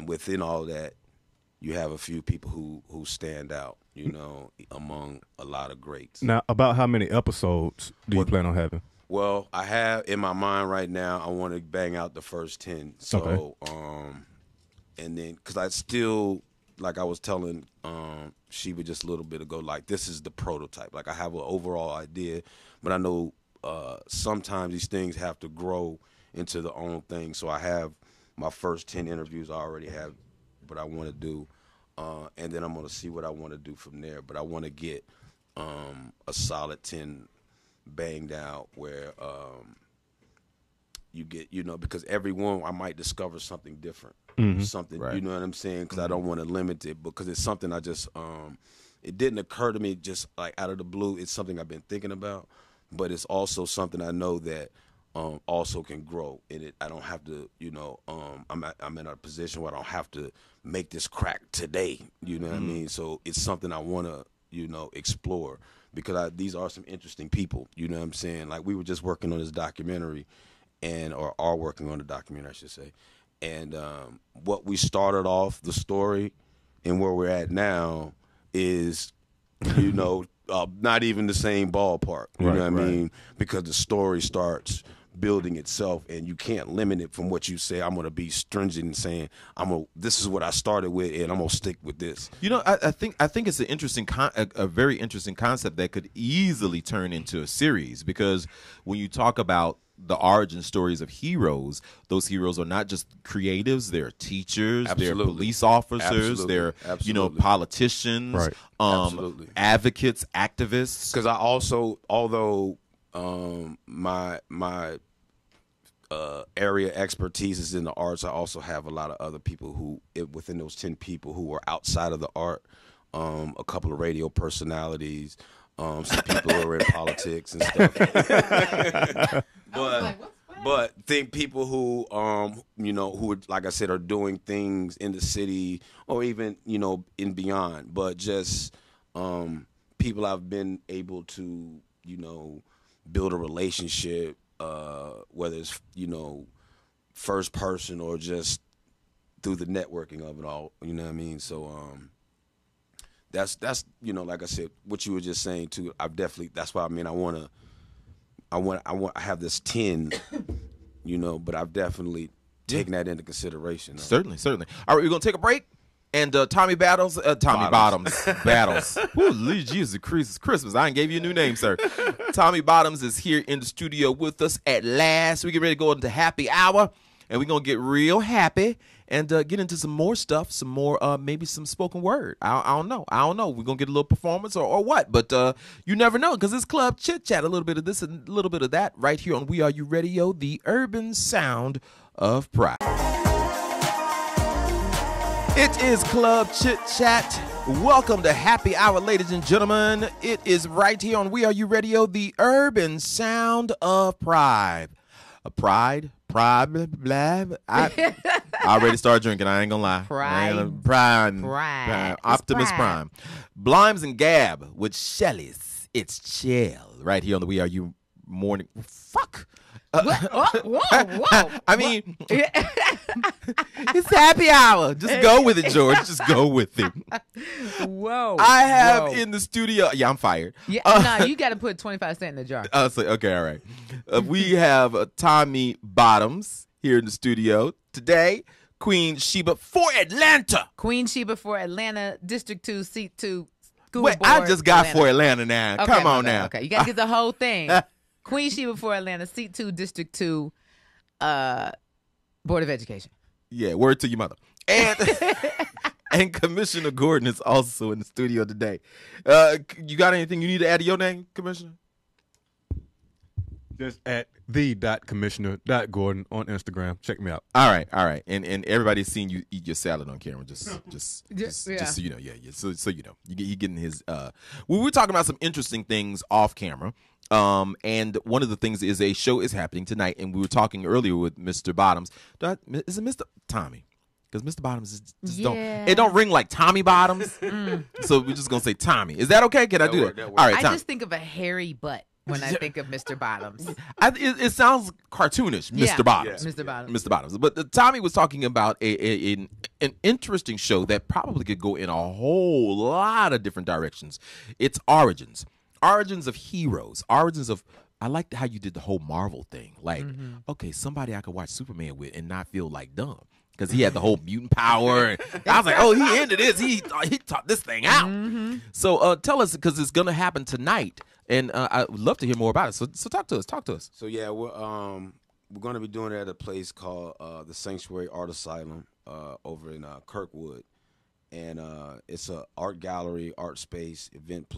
within all that, you have a few people who stand out, among a lot of greats. Now, about how many episodes do you plan on having? Well, I have in my mind right now, I want to bang out the first 10. So, and then, because I still, like I was telling Sheba just a little bit ago, like, this is the prototype. Like, I have an overall idea, but I know sometimes these things have to grow into their own thing. So I have my first 10 interviews I already have what I want to do, and then I'm going to see what I want to do from there. But I want to get a solid 10 banged out where you get, because every one I might discover something different, something, right. You know what I'm saying? Because I don't want to limit it, because it's something I just, it didn't occur to me just like out of the blue. It's something I've been thinking about, but it's also something I know that also can grow in it. I don't have to, I'm in a position where I don't have to make this crack today. You know what I mean? So it's something I want to, explore, because these are some interesting people. You know what I'm saying? Like, we were just working on this documentary, or are working on the documentary, I should say. And what we started off, the story, and where we're at now is, not even the same ballpark. You know what I mean? Because the story starts building itself, and you can't limit it from what you say. I'm going to be stringent in saying this is what I started with, and I'm going to stick with this. I think it's an interesting, a very interesting concept that could easily turn into a series, because when you talk about the origin stories of heroes, those heroes are not just creatives, they're teachers, Absolutely. they're police officers, Absolutely. they're Absolutely. Politicians, Right. Absolutely. advocates, activists. Because I also, although my area expertise is in the arts, I also have a lot of other people who, within those 10 people who are outside of the art, a couple of radio personalities, some people who are in politics and stuff. But think people who, who, like I said, are doing things in the city or even, in beyond, but just people I've been able to, build a relationship, whether it's, first person or just through the networking of it all, you know what I mean? So that's like I said, what you were just saying too, that's why I have this 10, but I've definitely taken that into consideration. Certainly. All right, we're going to take a break. And Tommy Bottoms. Woo, Jesus Christmas. I ain't gave you a new name, sir. Tommy Bottoms is here in the studio with us at last. We get ready to go into happy hour, and we're going to get real happy and get into some more stuff, some more, maybe some spoken word. I don't know. We're going to get a little performance or what, but you never know, because it's Club Chit Chat, a little bit of this and a little bit of that right here on WERUradio, the urban sound of pride. It is Club Chit Chat. Welcome to Happy Hour, ladies and gentlemen. It is right here on WERUradio, the urban sound of pride. Pride, blah. I already started drinking. I ain't gonna lie. Prime. Optimus Prime. Blimes and Gab with Shelley's. It's chill right here on the WERU morning. Fuck. Whoa. I mean, it's happy hour. Just go with it, George. Just go with it. Whoa. I have in the studio. Yeah, I'm fired. Yeah, no, you got to put 25 cents in the jar. Okay, all right. We have Tommy Bottoms here in the studio today. Queen Sheba for Atlanta. Queen Sheba for Atlanta, District 2, Seat 2. School Wait, Board, I just got Atlanta. for Atlanta now. Okay, Come on now. Okay, you got to get the whole thing. Queen Sheba for Atlanta, Seat 2, District 2, Board of Education. Yeah, word to your mother. And and Commissioner Gordon is also in the studio today. You got anything you need to add to your name, Commissioner? Just at the.commissioner.gordon on Instagram. Check me out. All right. And everybody's seen you eat your salad on camera. Just so you know. Yeah. So you know, you getting his. We were talking about some interesting things off camera. And one of the things is a show is happening tonight, and we were talking earlier with Mr. Bottoms. Is it Mr. Tommy? Because Mr. Bottoms is just don't ring like Tommy Bottoms. So we're just gonna say Tommy. Is that okay? Can I do that? All right, I Tommy. just think of a hairy butt when I think of Mr. Bottoms. It sounds cartoonish, Mr. Bottoms. Yeah. Mr. Bottoms. Mr. Bottoms. But Tommy was talking about an interesting show that probably could go in a whole lot of different directions. It's Origins of heroes, origins of. I liked how you did the whole Marvel thing. Like, okay, somebody I could watch Superman with and not feel like dumb. Because he had the whole mutant power. And I was like, oh, he into this. He taught this thing out. So tell us, because it's going to happen tonight. And I'd love to hear more about it. So talk to us. So, yeah, we're going to be doing it at a place called the Sanctuary Art Asylum over in Kirkwood. And it's a art gallery, art space, event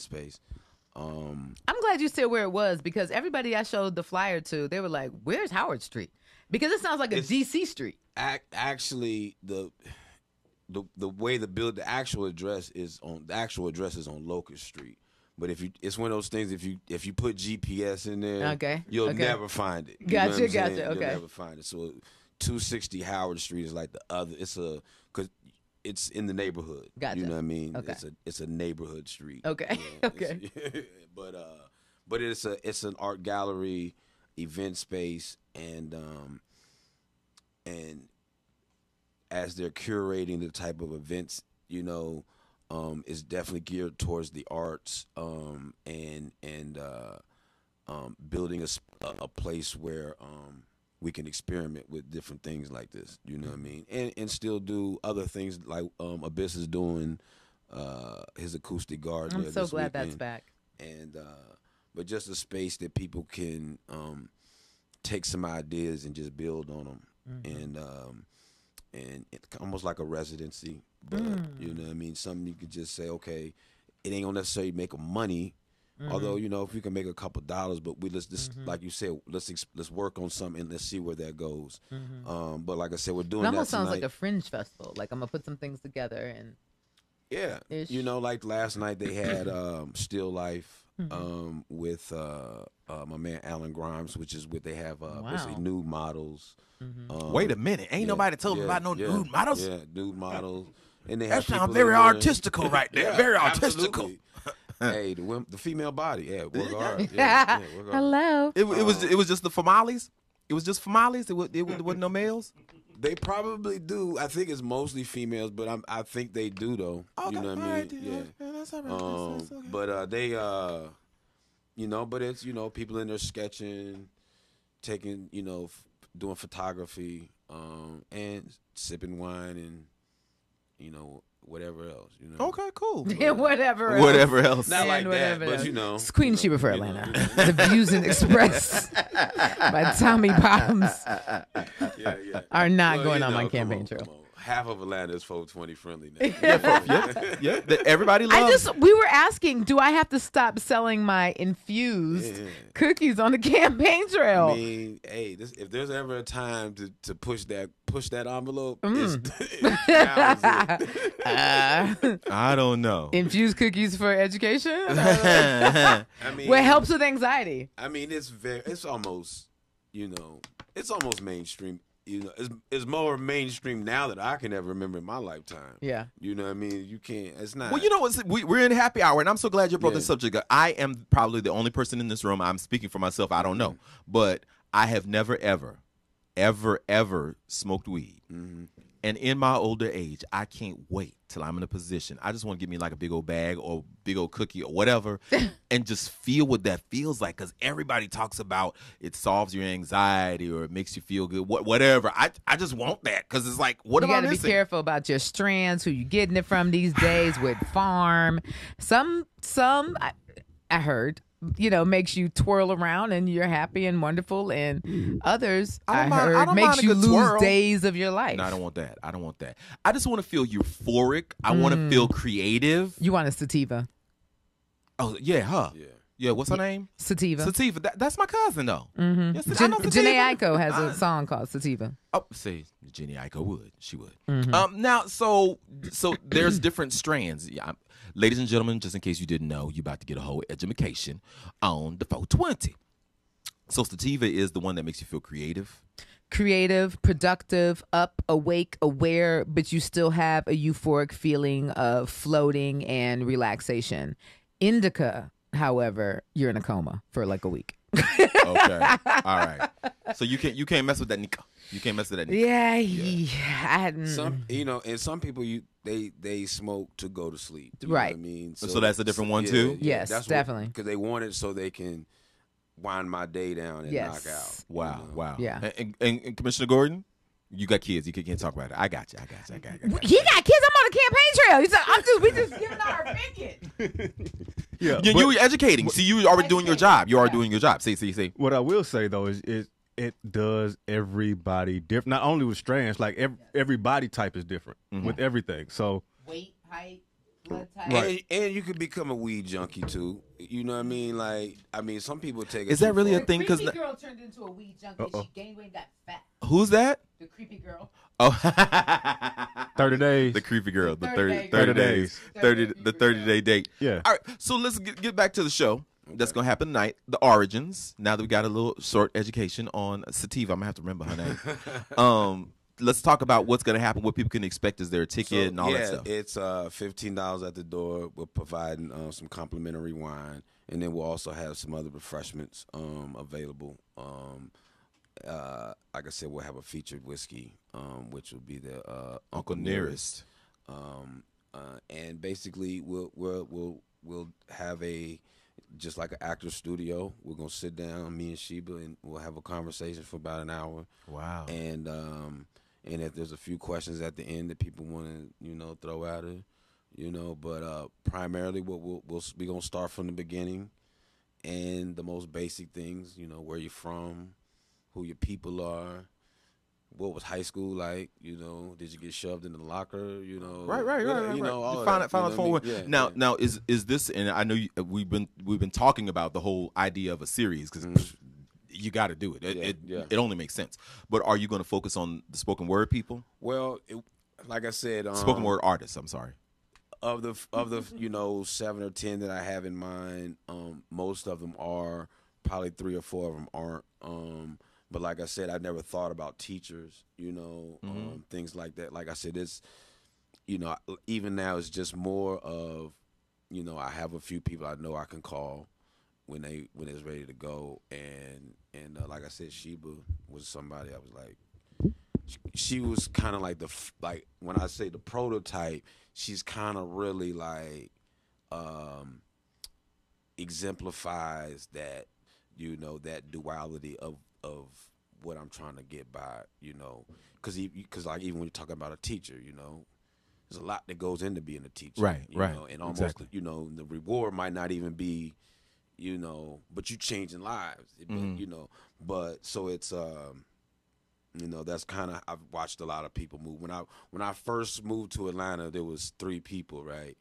space. I'm glad you said where it was, because everybody I showed the flyer to, they were like, where's Howard Street? Because it sounds like a DC street. Actually, the way the actual address is on Locust Street. But it's one of those things. If you put GPS in there, you'll never find it. Gotcha. You'll never find it. So 260 Howard Street is like the other. Because it's in the neighborhood. Gotcha. You know what I mean? Okay. It's a neighborhood street. Okay. Okay. But it's an art gallery, event space, and as they're curating the type of events, it's definitely geared towards the arts, and building a place where we can experiment with different things like this, you know what I mean, and still do other things like Abyss is doing his acoustic garden. I'm so glad that's back. And but just a space that people can take some ideas and just build on them, and it's almost like a residency, but you know what I mean, something you could just say, okay, it ain't gonna necessarily make them money. Although, if we can make a couple dollars, but like you said, let's work on something and let's see where that goes. But like I said, we're doing that almost sounds tonight. like a fringe festival. Like, I'm gonna put some things together and like last night they had Still Life with my man Alan Grimes, which is what they have basically nude models. Wait a minute, ain't nobody told me about no nude models. Yeah, nude models, and they that have sounds people very in there. artistical right there. Very artistical. Absolutely. Hey, the female body, work hard. Work hard. Hello. It was just the famales. It was just famales. It wasn't no males. They probably do. I think it's mostly females, but I think they do though. Okay, you know what I mean? Yeah, that's all right. That's okay. But they but it's people in there sketching, taking doing photography, and sipping wine and whatever else. Okay, cool. Whatever else. Not like that, but It's Queen Sheba for Atlanta. The views and expressed by Tommy Bottoms are not going on my campaign trail. Half of Atlanta is 420 friendly now. Yeah. Everybody loves. We were asking, do I have to stop selling my infused cookies on the campaign trail? I mean, hey, if there's ever a time to push that envelope, it's I don't know. Infused cookies for education? I mean, What helps with anxiety? I mean, it's almost mainstream. you know, it's more mainstream now that I can ever remember in my lifetime. Yeah. You know what I mean? You can't. It's not. Well, you know what? We're in happy hour, and I'm so glad you brought Yeah. this subject up. I am probably the only person in this room. I'm speaking for myself. I don't know, but I have never, ever smoked weed. And in my older age, I can't wait till I'm in a position. I just want to give me like a big old bag or big old cookie or whatever and just feel what that feels like, because everybody talks about it solves your anxiety or it makes you feel good, whatever. I just want that, because it's like, what You am I got to be missing? careful about your strands, who you getting it from these days with farm. Some I heard, you know, makes you twirl around and you're happy and wonderful, and others I heard makes you lose days of your life. No, I don't want that. I just want to feel euphoric. I want to feel creative. You want a sativa? Oh, yeah, huh? Yeah, what's her name? Sativa. Sativa. That's my cousin, though. Yes, I know Sativa. Janae Aiko has a song called Sativa. Oh, see, Jenny Aiko would. She would. Now, so there's different strands. Yeah, ladies and gentlemen, just in case you didn't know, you're about to get a whole education on the 420. So sativa is the one that makes you feel creative. Creative, productive, up, awake, aware, but you still have a euphoric feeling of floating and relaxation. Indica, however, you're in a coma for like a week. Okay. All right. So you can't mess with that Nika. You can't mess with that Nika. Yeah. I hadn't. Some, you know, and some people they smoke to go to sleep. You Right. know what I mean? So that's a different one too? Yes, definitely. Because they want it so they can wind my day down and knock out. Wow. You know? Wow. Yeah. And Commissioner Gordon, you got kids. You can't talk about it. I got you. He got kids. I'm on a campaign trail. We just giving our opinion. Yeah, you were educating. See, you were already doing your job. You are doing your job. See. What I will say though is it does everybody different. Not only with strands, like every body type is different with everything. So Weight, height, blood type. Right. And you could become a weed junkie too. You know what I mean? Like, I mean, some people take it. Is that too really far. a thing? Creepy girl turned into a weed junkie. She gained weight, got fat. Who's that? The creepy girl. Oh, 30 days. the creepy girl. The 30 30 days. 30-day date. Yeah. All right. So let's get back to the show. That's gonna happen tonight. The origins. Now that we got a little short education on sativa, I'm gonna have to remember her name. Let's talk about what's gonna happen. What people can expect is their ticket and all that stuff. It's $15 at the door. We're providing some complimentary wine, and then we'll also have some other refreshments available. Like I said, we'll have a featured whiskey, which will be the Uncle Nearest. And basically we'll have just like an actor studio. We're gonna sit down, me and Sheba, and we'll have a conversation for about an hour. Wow. And if there's a few questions at the end that people want to throw at her, but primarily we're gonna start from the beginning and the most basic things. Where you're from, who your people are. What was high school like? Did you get shoved in the locker? Right. All Find of out that, forward. Yeah, Now is this? And I know we've been talking about the whole idea of a series, because you got to do it. It only makes sense. But are you going to focus on the spoken word people? Well, like I said, Spoken word artists. I'm sorry. Of the 7 or 10 that I have in mind, most of them are. Probably 3 or 4 of them aren't. But like I said, I never thought about teachers, things like that. Like I said, it's, even now it's just more of, I have a few people I know I can call when it's ready to go. And like I said, Sheba was somebody I was like, she was kind of like when I say the prototype, she's kind of really like, exemplifies that, that duality of what I'm trying to get by, because like even when you're talking about a teacher, there's a lot that goes into being a teacher, right, and almost, exactly. The reward might not even be, but you changing lives, but so it's, that's kind of, I've watched a lot of people move. When I first moved to Atlanta, there was 3 people, right,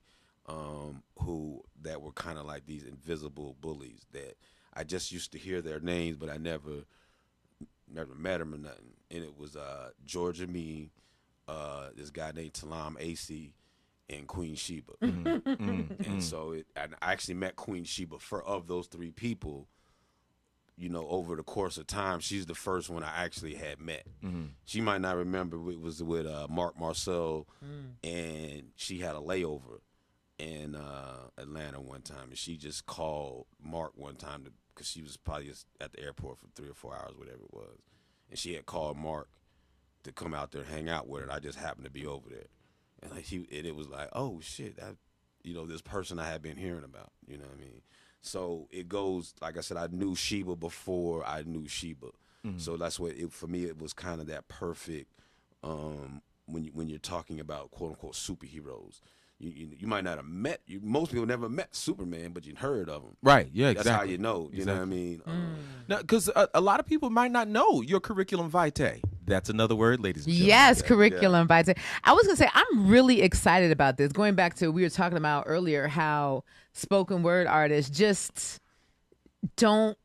that were kind of like these invisible bullies that I just used to hear their names, but I never met them or nothing. And it was Georgia Me, this guy named Talam AC, and Queen Sheba. And so I actually met Queen Sheba of those 3 people over the course of time, she's the first one I actually had met. She might not remember it was with Mark Marcel, and she had a layover in Atlanta one time, and she just called Mark one time because she was probably just at the airport for 3 or 4 hours, whatever it was, and she had called Mark to come out there and hang out with her, and I just happened to be over there, and it was like, oh shit, this person I had been hearing about, you know what I mean? So it goes, like I said, I knew Sheba before I knew Sheba. So that's what, for me, it was kind of that perfect, when you're talking about quote-unquote superheroes. You might not have met, most people never met Superman, but you heard of him. Right, yeah, exactly. That's how you know, you know what I mean? Because a lot of people might not know your curriculum vitae. That's another word, ladies and gentlemen. Yes, curriculum vitae. I was going to say, I'm really excited about this. Going back to, we were talking about earlier how spoken word artists just don't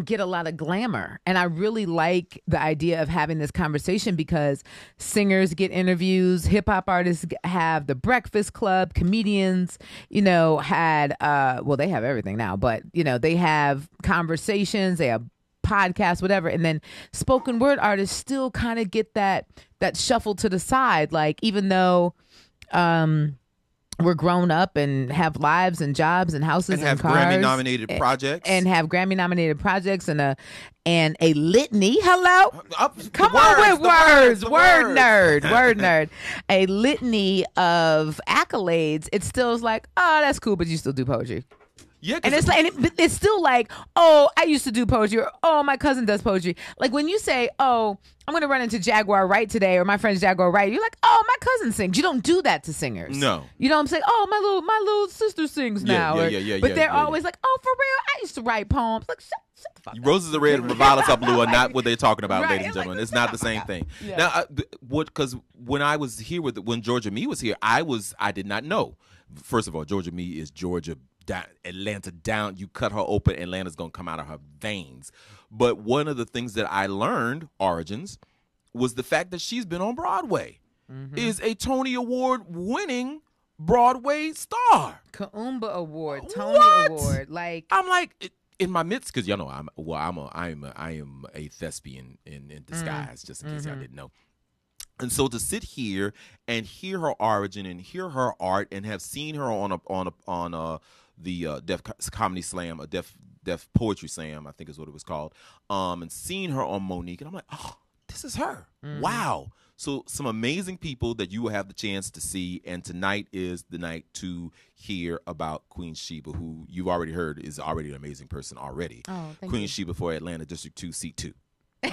get a lot of glamour. And I really like the idea of having this conversation because singers get interviews, hip hop artists have the Breakfast Club, comedians, had, they have everything now, but, they have conversations, they have podcasts, whatever. And then spoken word artists still kind of get that shuffle to the side. Like, even though, we're grown up and have lives and jobs and houses and cars. And have Grammy-nominated projects. And have Grammy-nominated projects and a litany. Hello? Come on with words. Word nerd. A litany of accolades. It still is like, oh, that's cool, but you still do poetry. Yeah, and it's like, it's still like, oh, I used to do poetry, or oh, my cousin does poetry. Like when you say, oh, I'm going to run into Jaguar Wright today, or my friend's Jaguar Wright, you're like, oh, my cousin sings. You don't do that to singers. No. You know what I'm saying? Oh, my little sister sings now. But they're always like, oh, for real, I used to write poems. Like, shut the fuck up. Roses are red and violets are blue are not what they're talking about, Right, ladies and gentlemen. like, It's not the same thing. Yeah. Now, because when I was here when Georgia Me was here, I did not know. First of all, Georgia Me is Georgia down, Atlanta down. You cut her open, Atlanta's gonna come out of her veins. But one of the things that I learned, Origins, was the fact that she's been on Broadway. Is a Tony Award winning Broadway star. Kaumba Award, Tony Award. Like, I'm like, in my midst, because I am a thespian in disguise, just in case y'all didn't know. And so to sit here and hear her origin and hear her art and have seen her on the Def Comedy Slam, a Def Poetry Slam, I think is what it was called, and seen her on Monique, and I'm like, oh, this is her. Wow. So some amazing people that you will have the chance to see, and tonight is the night to hear about Queen Sheba, who you've already heard is already an amazing person already. Oh, thank Queen you. Sheba for Atlanta District 2, Seat 2. I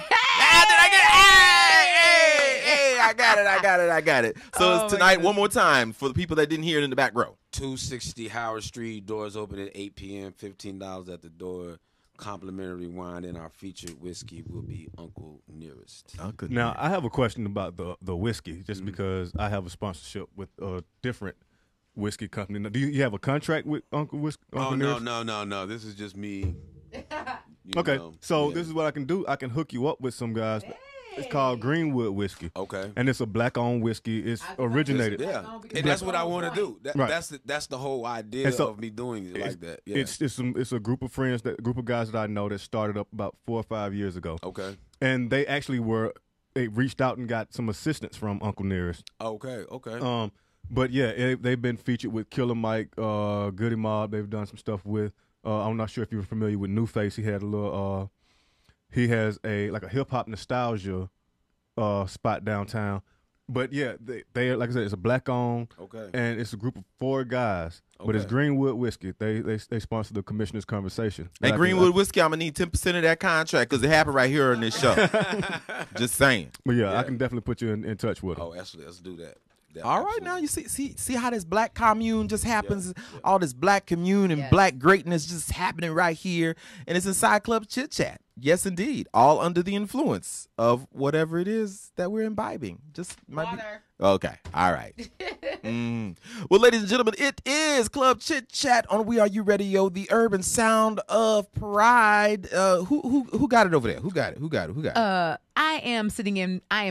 got it. So it's tonight, one more time, for the people that didn't hear it in the back row. 260 Howard Street, doors open at 8 p.m., $15 at the door. Complimentary wine, and our featured whiskey will be Uncle Nearest. Now, I have a question about the whiskey, just because I have a sponsorship with a different whiskey company. Now, do you have a contract with Uncle Nearest? No. This is just me. Okay, this is what I can do. I can hook you up with some guys. It's called Greenwood Whiskey. Okay. And it's a black-owned whiskey. It's originated. Yeah. And that's what I want to do. Right. That's the whole idea of me doing it like that. Yeah. It's a group of friends, a group of guys that I know that started up about 4 or 5 years ago. Okay. And they actually they reached out and got some assistance from Uncle Nearest. Okay. But yeah, they've been featured with Killer Mike, Goody Mob. They've done some stuff with. I'm not sure if you're familiar with New Face. He had a little. He has a hip hop nostalgia spot downtown. But yeah, they like I said, it's a black owned. Okay. And it's a group of 4 guys. Okay. But it's Greenwood Whiskey. They sponsor the Commissioner's Conversation. And Greenwood Whiskey, I'm gonna need 10% of that contract because it happened right here on this show. Just saying. But yeah, I can definitely put you in touch with them. Oh, actually, let's do that. All right, now you see how this black commune just happens. Yeah. All this black commune and black greatness just happening right here, and it's inside Club Chit Chat. Yes, indeed, all under the influence of whatever it is that we're imbibing. Just might be okay. All right. Well, ladies and gentlemen, it is Club Chit Chat on WERUradio, the urban sound of pride. Who got it over there? Who got it? I am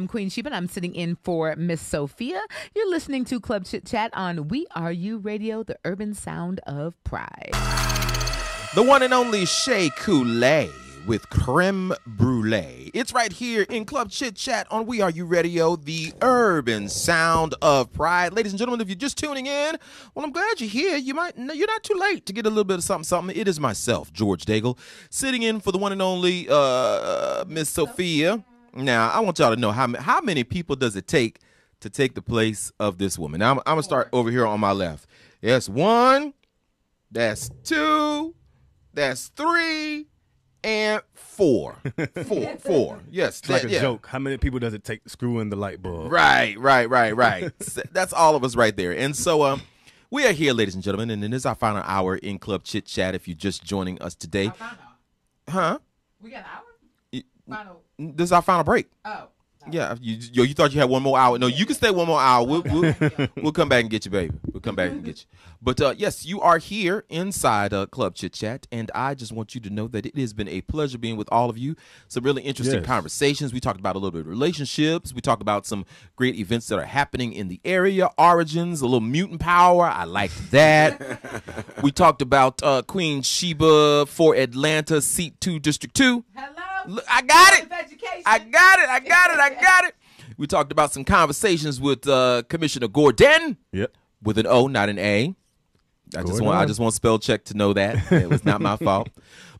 Queen Sheba, and I'm sitting in for Miss Sophia. You're listening to Club Chit Chat on WERUradio, the urban sound of pride. The one and only Shay Kool-Aid with creme brulee. It's right here in Club Chit Chat on WERUradio, the urban sound of pride. Ladies and gentlemen, if you're just tuning in, well, I'm glad you're here. You're not too late to get a little bit of something. It is myself, George Daigle, sitting in for the one and only Miss Sophia. Now, I want y'all to know how many people does it take to take the place of this woman. Now, I'm going to start over here on my left. That's 1, that's 2, that's 3, and 4. 4. Yes. It's like a joke. How many people does it take to screw in the light bulb? Right. That's all of us right there. And so we are here, ladies and gentlemen, and it is our final hour in Club Chit Chat if you're just joining us today. Huh? We got an hour? Final. This is our final break. Oh. Yeah, you thought you had one more hour. No, you can stay one more hour. We'll come back and get you, baby. We'll come back and get you. But yes, you are here inside Club Chit Chat, and I just want you to know that it has been a pleasure being with all of you. Some really interesting conversations. We talked about a little bit of relationships. We talked about some great events that are happening in the area. Origins, a little mutant power. I liked that. We talked about Queen Sheba for Atlanta, Seat 2, District 2. Hello. Look, I got it. I got it. We talked about some conversations with Commissioner Gordon. Yep. With an O, not an A. I just want spell check to know that. It was not my fault.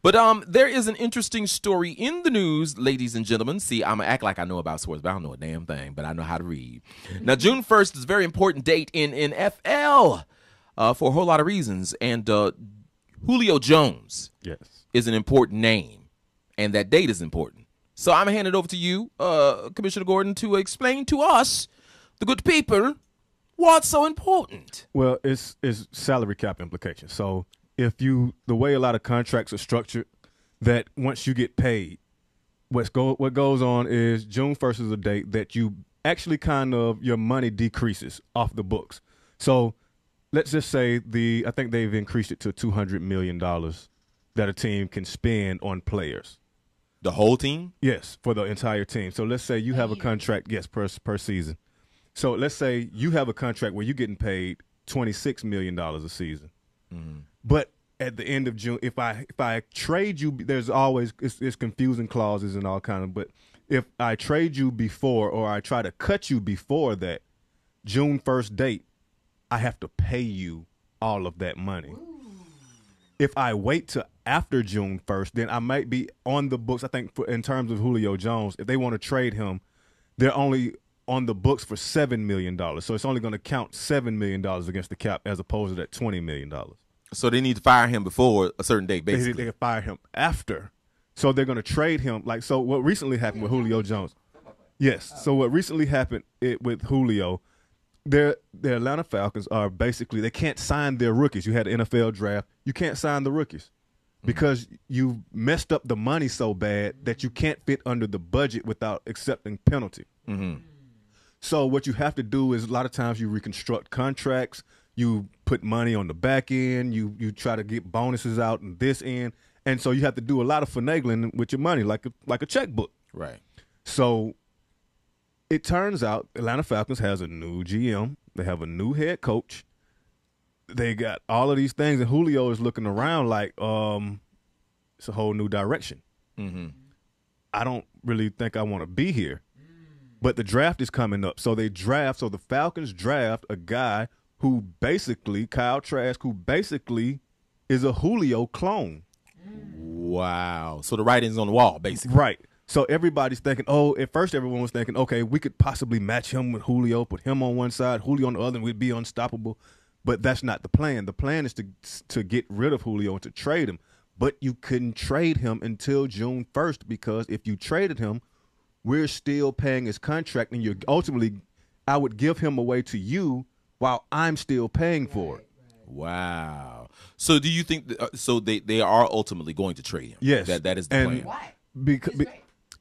But there is an interesting story in the news, ladies and gentlemen. See, I'm going to act like I know about sports, but I don't know a damn thing, but I know how to read. Now, June 1st is a very important date in NFL for a whole lot of reasons. And Julio Jones is an important name. And that date is important. So I'm going to hand it over to you, Commissioner Gordon, to explain to us, the good people, what's so important. Well, it's salary cap implications. So the way a lot of contracts are structured, that once you get paid, what goes on is June 1st is a date that you actually your money decreases off the books. So let's just say I think they've increased it to $200 million that a team can spend on players. The whole team? Yes, for the entire team. So let's say you have a contract, per season. So let's say you have a contract where you're getting paid $26 million a season. Mm-hmm. But at the end of June, if I trade you, there's always it's confusing clauses and all kind of. But if I trade you before, or I try to cut you before that June 1st date, I have to pay you all of that money. Ooh. If I wait till after June 1st, then I might be on the books. I think in terms of Julio Jones, if they want to trade him, they're only on the books for $7 million. So it's only going to count $7 million against the cap as opposed to that $20 million. So they need to fire him before a certain date, basically. They can fire him after. So they're going to trade him. So what recently happened with Julio Jones. Yes. So what recently happened with Julio, the Atlanta Falcons are basically, they can't sign their rookies. You had an NFL draft. You can't sign the rookies because you messed up the money so bad that you can't fit under the budget without accepting penalty. Mm-hmm. So what you have to do is a lot of times you reconstruct contracts. You put money on the back end. You try to get bonuses out in this end. And so you have to do a lot of finagling with your money, like a checkbook. Right. So it turns out Atlanta Falcons has a new GM. They have a new head coach. They got all of these things, and Julio is looking around like it's a whole new direction. Mm-hmm. I don't really think I want to be here. But the draft is coming up. So the Falcons draft a guy who basically, Kyle Trask, who basically is a Julio clone. Wow. So the writing's on the wall, basically. Right. So everybody's thinking, at first everyone was thinking, okay, we could possibly match him with Julio, put him on one side, Julio on the other, and we'd be unstoppable. But that's not the plan. The plan is to get rid of Julio and to trade him. But you couldn't trade him until June 1st because if you traded him, we're still paying his contract, and I would give him away to you while I'm still paying for it. Wow. So do you think they are ultimately going to trade him? Yes. That is the plan. Why? Because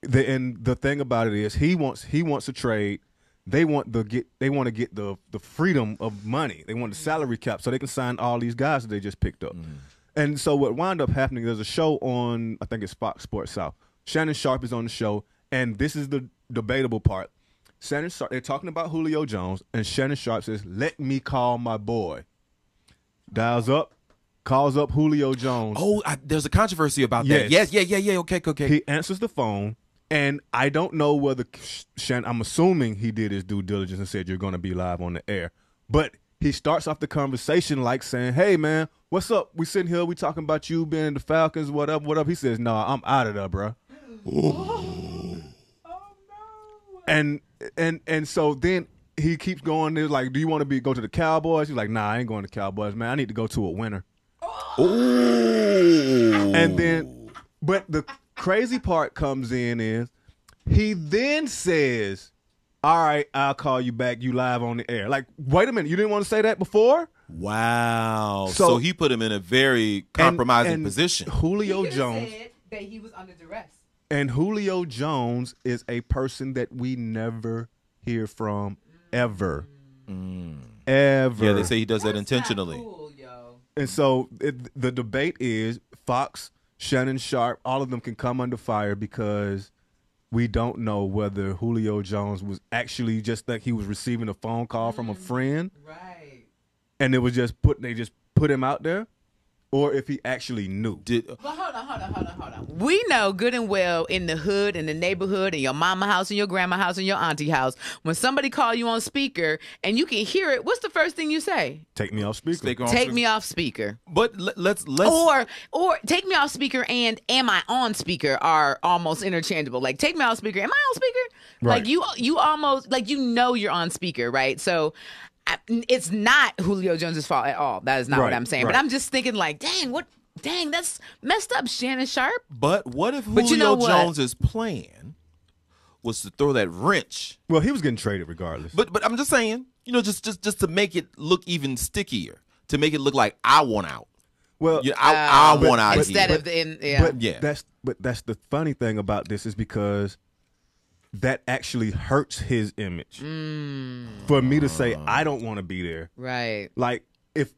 the thing about it is he wants to trade. They want to get the freedom of money. They want the salary cap so they can sign all these guys that they just picked up. Mm-hmm. And so what wound up happening, there's a show on, I think it's Fox Sports South. Shannon Sharp is on the show, and this is the debatable part. Shannon Sharp, they're talking about Julio Jones, and Shannon Sharp says, "Let me call my boy." Dials up, calls up Julio Jones. Oh, there's a controversy about that. Yes. Yeah. Okay. He answers the phone, and I don't know whether I'm assuming he did his due diligence and said you're going to be live on the air. But he starts off the conversation like saying, "Hey, man, what's up? We sitting here, we talking about you being in the Falcons, what up? He says, "No, I'm out of there, bro." And so then he keeps going there like, "Do you want to go to the Cowboys?" He's like, "Nah, I ain't going to Cowboys, man. I need to go to a winner." Ooh. And then, but the crazy part comes in is he then says, "All right, I'll call you back. You live on the air." Like, wait a minute, you didn't want to say that before? Wow. So he put him in a very compromising position. Julio Jones said that he was under duress. And Julio Jones is a person that we never hear from ever. Ever. Yeah, they say he does that That's intentionally. not cool, yo. And so the debate is Fox, Shannon Sharp, all of them can come under fire because we don't know whether Julio Jones was actually just like he was receiving a phone call from a friend. Right. And it was just they just put him out there, or if he actually knew. But hold on. We know good and well in the hood, in the neighborhood, in your mama house, in your grandma house, in your auntie house, when somebody call you on speaker and you can hear it, what's the first thing you say? Take me off speaker. Take me off speaker. But let's Or take me off speaker and am I on speaker are almost interchangeable. Like take me off speaker, am I on speaker? Right. Like you almost like you're on speaker, right? So it's not Julio Jones' fault at all. That is not what I'm saying. But I'm just thinking like, dang, that's messed up, Shannon Sharp. But what if Julio Jones' plan was to throw that wrench? Well, he was getting traded regardless. But I'm just saying, just to make it look even stickier, to make it look like I want out. Well, I want out instead here. But that's the funny thing about this is because that actually hurts his image. For me to say I don't want to be there. Right. Like if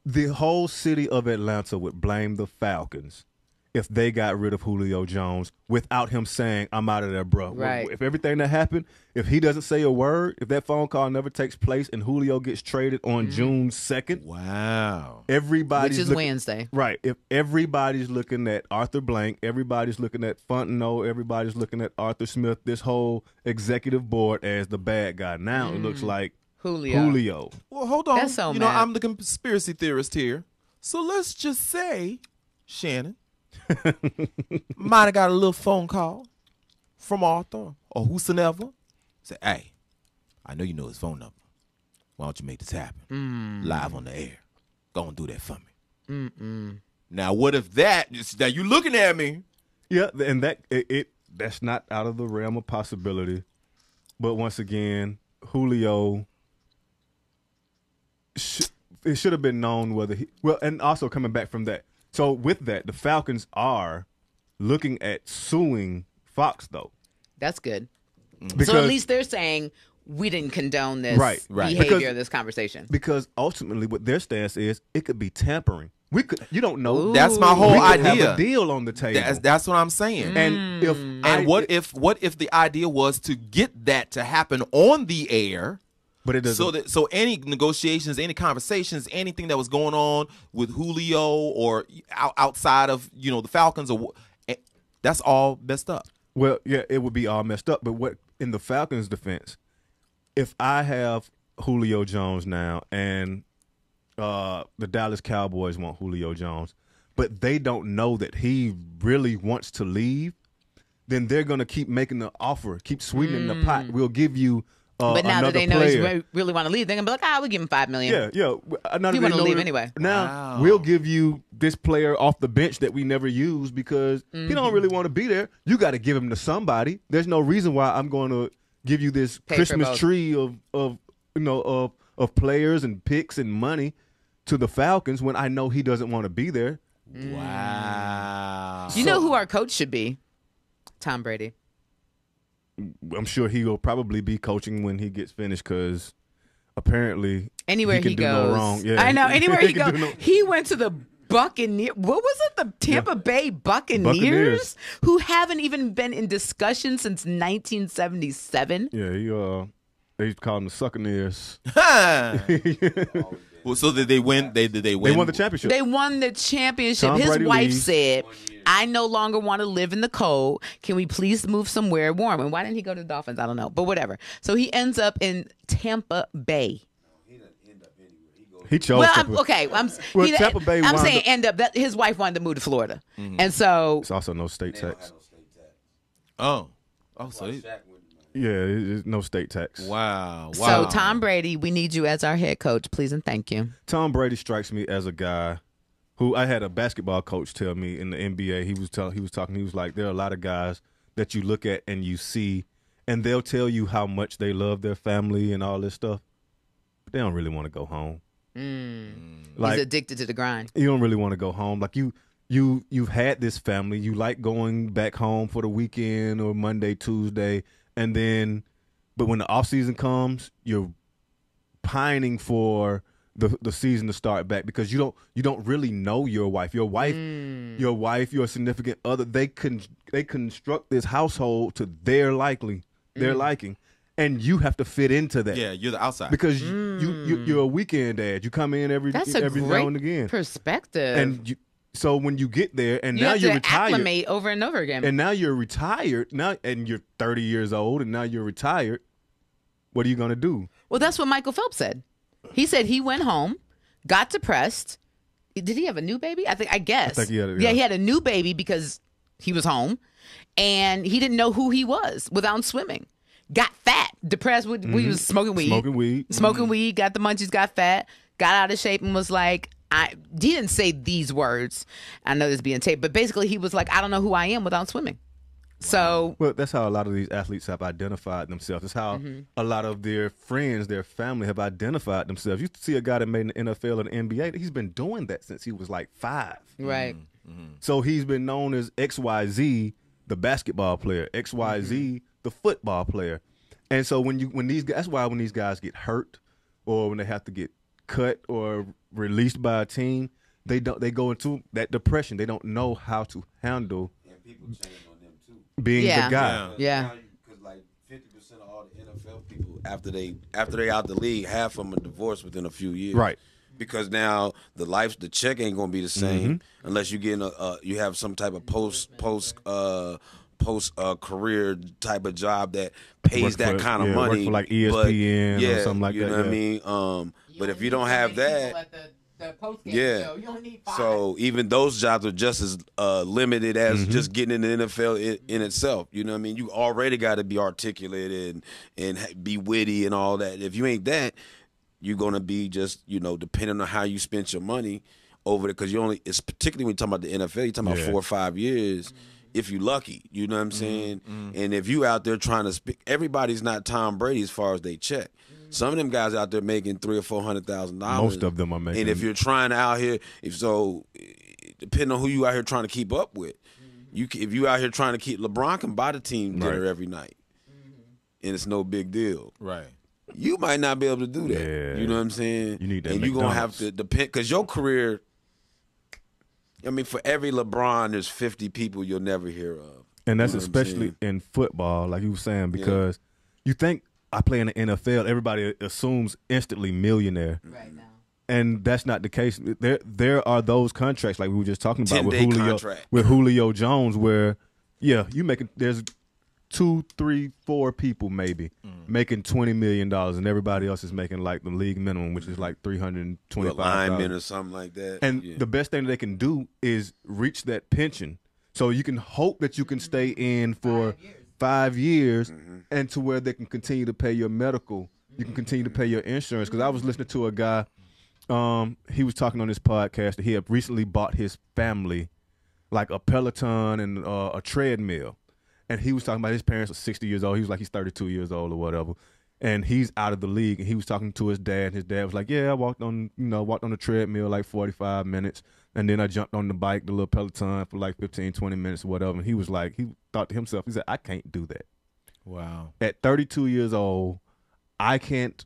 the whole city of Atlanta would blame the Falcons if they got rid of Julio Jones without him saying, "I'm out of there, bro." Right. If everything that happened, if he doesn't say a word, if that phone call never takes place and Julio gets traded on June 2nd. Wow. Everybody's Which is Wednesday. Right. If everybody's looking at Arthur Blank, everybody's looking at Fontenot, everybody's looking at Arthur Smith, this whole executive board as the bad guy. Now it looks like Julio. Well, hold on. That's so mad. I'm the conspiracy theorist here. So let's just say, Shannon might have got a little phone call from Arthur or whosoever. Say, "Hey, I know you know his phone number. Why don't you make this happen live on the air? Go and do that for me." Now, what if now you looking at me? Yeah, and that's not out of the realm of possibility. But once again, Julio, it should have been known whether and also coming back from that. So with that, the Falcons are looking at suing Fox, though. That's good. Because, so at least they're saying we didn't condone this behavior, this conversation. Because ultimately, what their stance is, it could be tampering. You don't know. Ooh. That's my whole idea. Have a deal on the table. That's what I'm saying. And what if the idea was to get that to happen on the air? But it doesn't. So any negotiations, any conversations, anything that was going on with Julio or outside of the Falcons, that's all messed up. Well, yeah, it would be all messed up. But what in the Falcons' defense, if I have Julio Jones now and the Dallas Cowboys want Julio Jones, but they don't know that he really wants to leave, then they're going to keep making the offer, keep sweetening the pot. We'll give you. But now that they know player. he's really want to leave, they're going to be like, we'll give him $5 million. Yeah. He want to leave anyway. Now, we'll give you this player off the bench that we never use because he don't really want to be there. You got to give him to somebody. There's no reason why I'm going to give you this Christmas tree of players and picks and money to the Falcons when I know he doesn't want to be there. Wow. You know who our coach should be? Tom Brady. I'm sure he will probably be coaching when he gets finished because apparently anywhere he can do goes. no wrong. Yeah. I know. Anywhere he goes. He went to the Buccaneers. What was it? The Tampa Bay Buccaneers, who haven't even been in discussion since 1977. Yeah, they call them the Succaneers. Well, so did they win? Did they win? They won the championship. They won the championship. Tom His Brady wife leaves. said, I no longer want to live in the cold. Can we please move somewhere warm? And why didn't he go to the Dolphins? I don't know. But whatever. So he ends up in Tampa Bay. He chose. Well, Tampa. okay. Tampa Bay I'm wound saying up- end up. That his wife wanted to move to Florida. And so It's also no state tax. Oh, so Yeah, it's no state tax. wow. So Tom Brady, we need you as our head coach, please and thank you. Tom Brady strikes me as a guy who I had a basketball coach tell me in the NBA. He was talking. He was like, there are a lot of guys that you look at and you see, and they'll tell you how much they love their family and all this stuff, but they don't really want to go home. Like, He's addicted to the grind. you don't really want to go home. Like you've had this family. You like going back home for the weekend or Monday, Tuesday, and then, but when the off season comes, you're pining for the season to start back because you don't really know your wife. Your wife, your significant other. They construct this household to their liking, and you have to fit into that. Yeah, you're the outside. Because you're a weekend dad. You come in every That's a now great and again. perspective. And so when you get there, and you now have you're to retired, acclimate over and over again. and now you're retired now, and you're 30 years old, and now you're retired. What are you gonna do? Well, that's what Michael Phelps said. He said he went home, got depressed. Did he have a new baby? I guess. I think he had it, Yeah, yeah. he had a new baby because he was home, and he didn't know who he was without swimming. Got fat, depressed. We was smoking weed. Smoking weed, got the munchies, got fat, got out of shape, and was like, he didn't say these words. I know this being taped, but basically he was like, I don't know who I am without swimming. So Well, that's how a lot of these athletes have identified themselves. It's how a lot of their friends, their family have identified themselves. You see a guy that made an NFL or the NBA, he's been doing that since he was like 5. right. So he's been known as XYZ, the basketball player, XYZ, the football player. And so when these guys get hurt or when they have to get cut or released by a team, they go into that depression. They don't know how to handle People change on them too. being Yeah. the guy. Yeah. Because like 50% of all the NFL people after they out the league, half of them are divorced within a few years. Right. Because now the check ain't gonna be the same unless you get you have some type of post career type of job that pays Work that for- kind of yeah, money. work for like but, ESPN or something like you that, know what I yeah. mean? But if you don't have that, yeah. So even those jobs are just as limited as just getting in the NFL in itself. You know what I mean? You already got to be articulate and be witty and all that. If you ain't that, you're gonna be just depending on how you spent your money over it. Because it's particularly when you're talking about the NFL, you're talking about 4 or 5 years. If you lucky, you know what I'm saying? And if you out there trying to speak, everybody's not Tom Brady as far as they check. Some of them guys out there making $300,000 or $400,000. Most of them are making. And if you're trying out here, depending on who you out here trying to keep up with, if you out here trying to keep LeBron can buy the team dinner every night, and it's no big deal. Right. You might not be able to do that. Yeah. You know what I'm saying? You need that and you're gonna have McDonald's. to depend because your career. I mean, for every LeBron, there's 50 people you'll never hear of. And that's You know what I'm especially saying? in football, like you were saying, because you think I play in the NFL, everybody assumes instantly millionaire. Right now. And that's not the case. There are those contracts like we were just talking about 10-day contract. with Julio Jones where, there's 2, 3, 4 people maybe making $20 million and everybody else is making like the league minimum, which is like $325,000. Lineman or something like that. And Yeah. the best thing that they can do is reach that pension. So you can hope that you can stay in for 5 years and to where they can continue to pay your medical. You can continue to pay your insurance. Because I was listening to a guy, he was talking on this podcast that he had recently bought his family like a Peloton and a treadmill. And he was talking about his parents are 60 years old. He was like, he's 32 years old or whatever. And he's out of the league. And he was talking to his dad. And his dad was like, yeah, I walked on the treadmill like 45 minutes. And then I jumped on the bike, the little Peloton for like 15, 20 minutes or whatever. And he was like, he thought to himself, he said, I can't do that. Wow. At 32 years old, I can't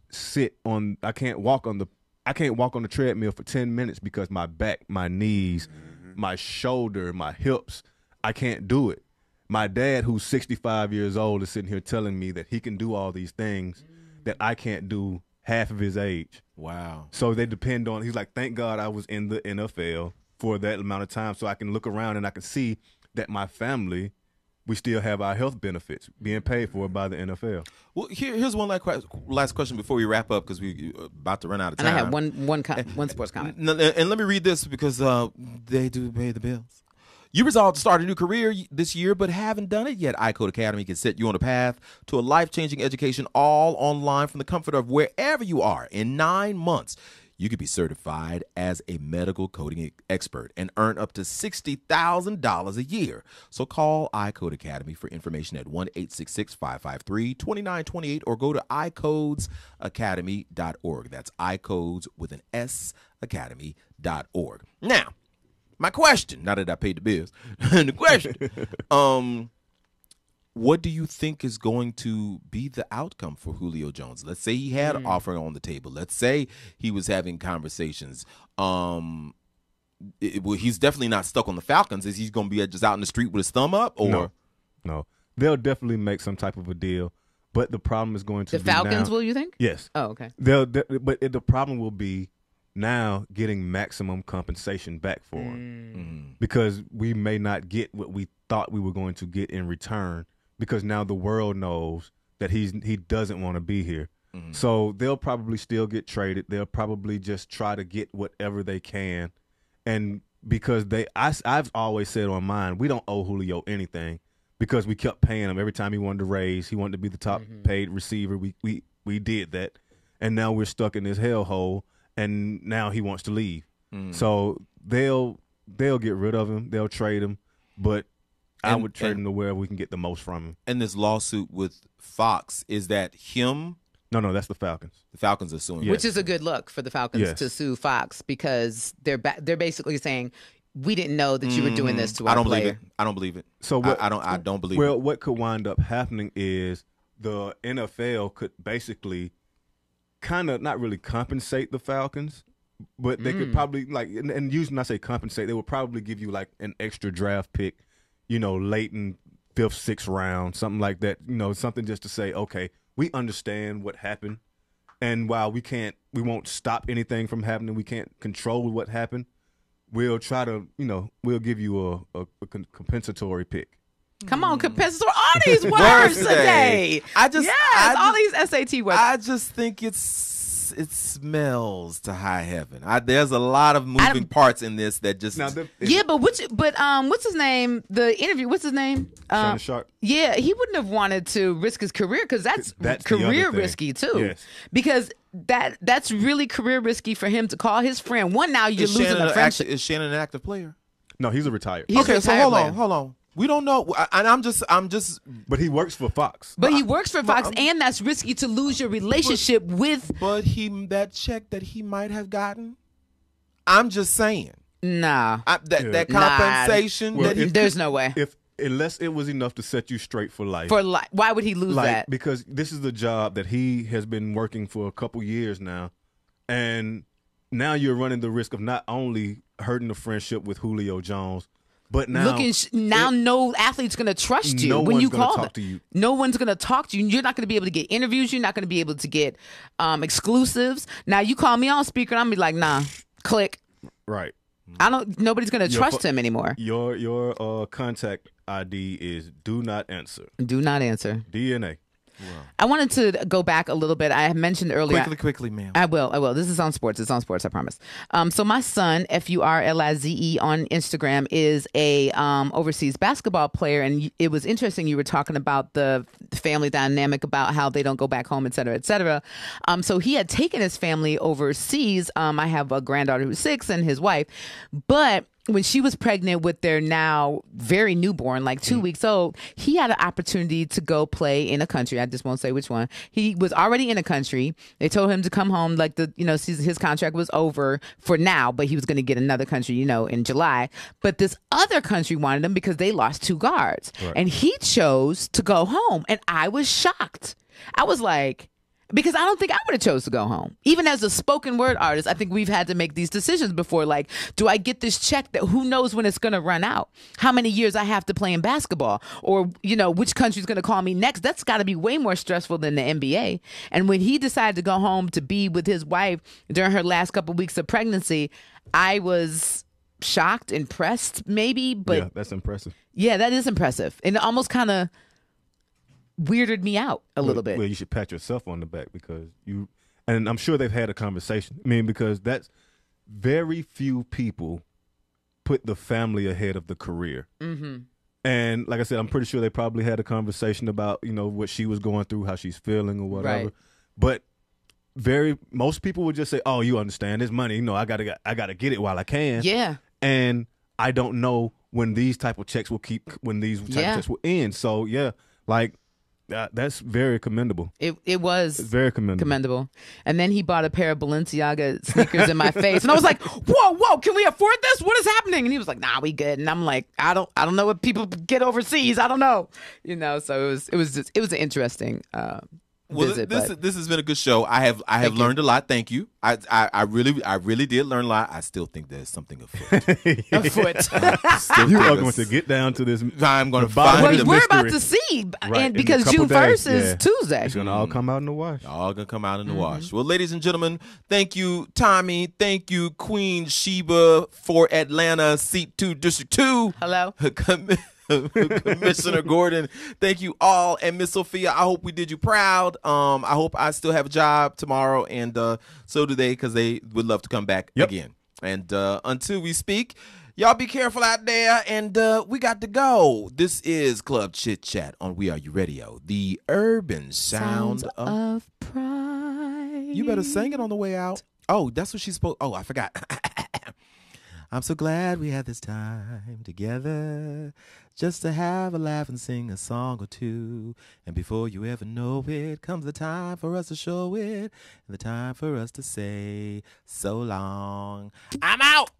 walk on the treadmill for 10 minutes because my back, my knees, my shoulder, my hips, I can't do it. My dad, who's 65 years old, is sitting here telling me that he can do all these things that I can't do half of his age. Wow. So they depend on. He's like, thank God I was in the NFL for that amount of time, so I can look around and I can see that my family, we still have our health benefits being paid for by the NFL. Well, here's one last question before we wrap up because we're about to run out of time. And I have one sports comment. And let me read this because they do pay the bills. You resolved to start a new career this year, but haven't done it yet. iCode Academy can set you on a path to a life-changing education all online from the comfort of wherever you are. In 9 months, you could be certified as a medical coding expert and earn up to $60,000 a year. So call iCode Academy for information at 1-866-553-2928 or go to icodesacademy.org. That's iCodes with an S, academy.org. Now, my question, now that I paid the bills, the question, what do you think is going to be the outcome for Julio Jones? Let's say he had an offer on the table. Let's say he was having conversations. He's definitely not stuck on the Falcons. Is he going to be just out in the street with his thumb up? Or No. They'll definitely make some type of a deal, but the problem is going to The be Falcons, now, will you think? Yes. Oh, okay. But the problem will be now getting maximum compensation back for him because we may not get what we thought we were going to get in return because now the world knows that he doesn't want to be here. So they'll probably still get traded. They'll probably just try to get whatever they can. And because I've always said on mine, we don't owe Julio anything because we kept paying him every time he wanted to raise. He wanted to be the top paid receiver. We did that. And now we're stuck in this hellhole. And now he wants to leave. So they'll get rid of him. They'll trade him. But I would trade him to where we can get the most from him. And this lawsuit with Fox, is that him? No, that's the Falcons. The Falcons are suing. Yes. Which is a good look for the Falcons to sue Fox because they're basically saying, we didn't know that you were doing this to our player. I don't believe it. So I don't believe it. Well, what could wind up happening is the NFL could basically kind of not really compensate the Falcons, but they could probably and usually when I say compensate, they would probably give you like an extra draft pick, late in 5th, 6th round, something like that, something just to say, okay, we understand what happened. And while we won't stop anything from happening, we can't control what happened. We'll try to, we'll give you a compensatory pick. Come on, compensatory. All these words today. All these SAT words. I just think it smells to high heaven. There's a lot of moving parts in this that just but what's his name? The interview. What's his name? Shannon Sharp. Yeah, he wouldn't have wanted to risk his career because that's career risky too. Yes. Because that's really career risky for him to call his friend. Now you're losing a friendship. Is Shannon an active player? No, he's a retired. Okay, so hold on. We don't know, and I'm just. But he works for Fox. But he works for Fox, and that's risky to lose your relationship with. But that check that he might have gotten, I'm just saying. Nah. That compensation. There's no way. Unless it was enough to set you straight for life. Why would he lose that? Because this is the job that he has been working for a couple years now, and now you're running the risk of not only hurting the friendship with Julio Jones. But now, no athlete's going to trust you when you call them. No one's going to talk to you. You're not going to be able to get interviews. You're not going to be able to get exclusives. Now you call me on speaker, and I'm be like, nah, click. Right. Nobody's going to trust him anymore. Your contact ID is do not answer. Do not answer. DNA. Wow. I wanted to go back a little bit. I had mentioned earlier. Quickly, ma'am. I will. This is on sports. It's on sports, I promise. So my son, Furlize on Instagram, is a overseas basketball player. And it was interesting. You were talking about the family dynamic, about how they don't go back home, et cetera, et cetera. So he had taken his family overseas. I have a granddaughter who's 6 and his wife. But when she was pregnant with their now very newborn, like 2 weeks old, he had an opportunity to go play in a country. I just won't say which one. He was already in a country. They told him to come home, like his contract was over for now, but he was going to get another country, in July. But this other country wanted him because they lost 2 guards. Right. And he chose to go home. And I was shocked. I was like, Because I don't think I would have chose to go home. Even as a spoken word artist, I think we've had to make these decisions before. Like, do I get this check that who knows when it's going to run out? How many years I have to play in basketball? Or, which country's going to call me next? That's got to be way more stressful than the NBA. And when he decided to go home to be with his wife during her last couple of weeks of pregnancy, I was shocked, impressed maybe. But yeah, that's impressive. Yeah, that is impressive. And it almost kind of weirded me out a little bit. Well, you should pat yourself on the back because and I'm sure they've had a conversation. I mean, because that's very few people put the family ahead of the career. Mm-hmm. And like I said, I'm pretty sure they probably had a conversation about, what she was going through, how she's feeling or whatever. Right. But most people would just say, "Oh, you understand, it's money. I gotta get it while I can." Yeah. And I don't know when these type of checks will end. So yeah, like. That's very commendable. It was very commendable. And then he bought a pair of Balenciaga sneakers in my face, and I was like, "Whoa, can we afford this? What is happening?" And he was like, "Nah, we good." And I'm like, "I don't know what people get overseas. I don't know, So it was an interesting visit. This has been a good show. I have learned a lot. Thank you. I really did learn a lot. I still think there's something afoot. You are going to get down to this. I'm going to find well, the we're mystery. about to see, Right. and because June 1st is Tuesday. It's going to all come out in the wash. All going to come out in the wash. Well, ladies and gentlemen, thank you, Tommy. Thank you, Queen Sheba for Atlanta, Seat 2, District 2. Hello. Commissioner Gordon, thank you all. And Miss Sophia, I hope we did you proud. I hope I still have a job tomorrow, and so do they, because they would love to come back again. And until we speak, y'all be careful out there, and we got to go. This is Club Chit Chat on WERUradio, the urban sound of pride. You better sing it on the way out. Oh, that's what she's supposed. Oh, I forgot. I'm so glad we had this time together just to have a laugh and sing a song or two. And before you ever know it, comes the time for us to show it and the time for us to say so long. I'm out.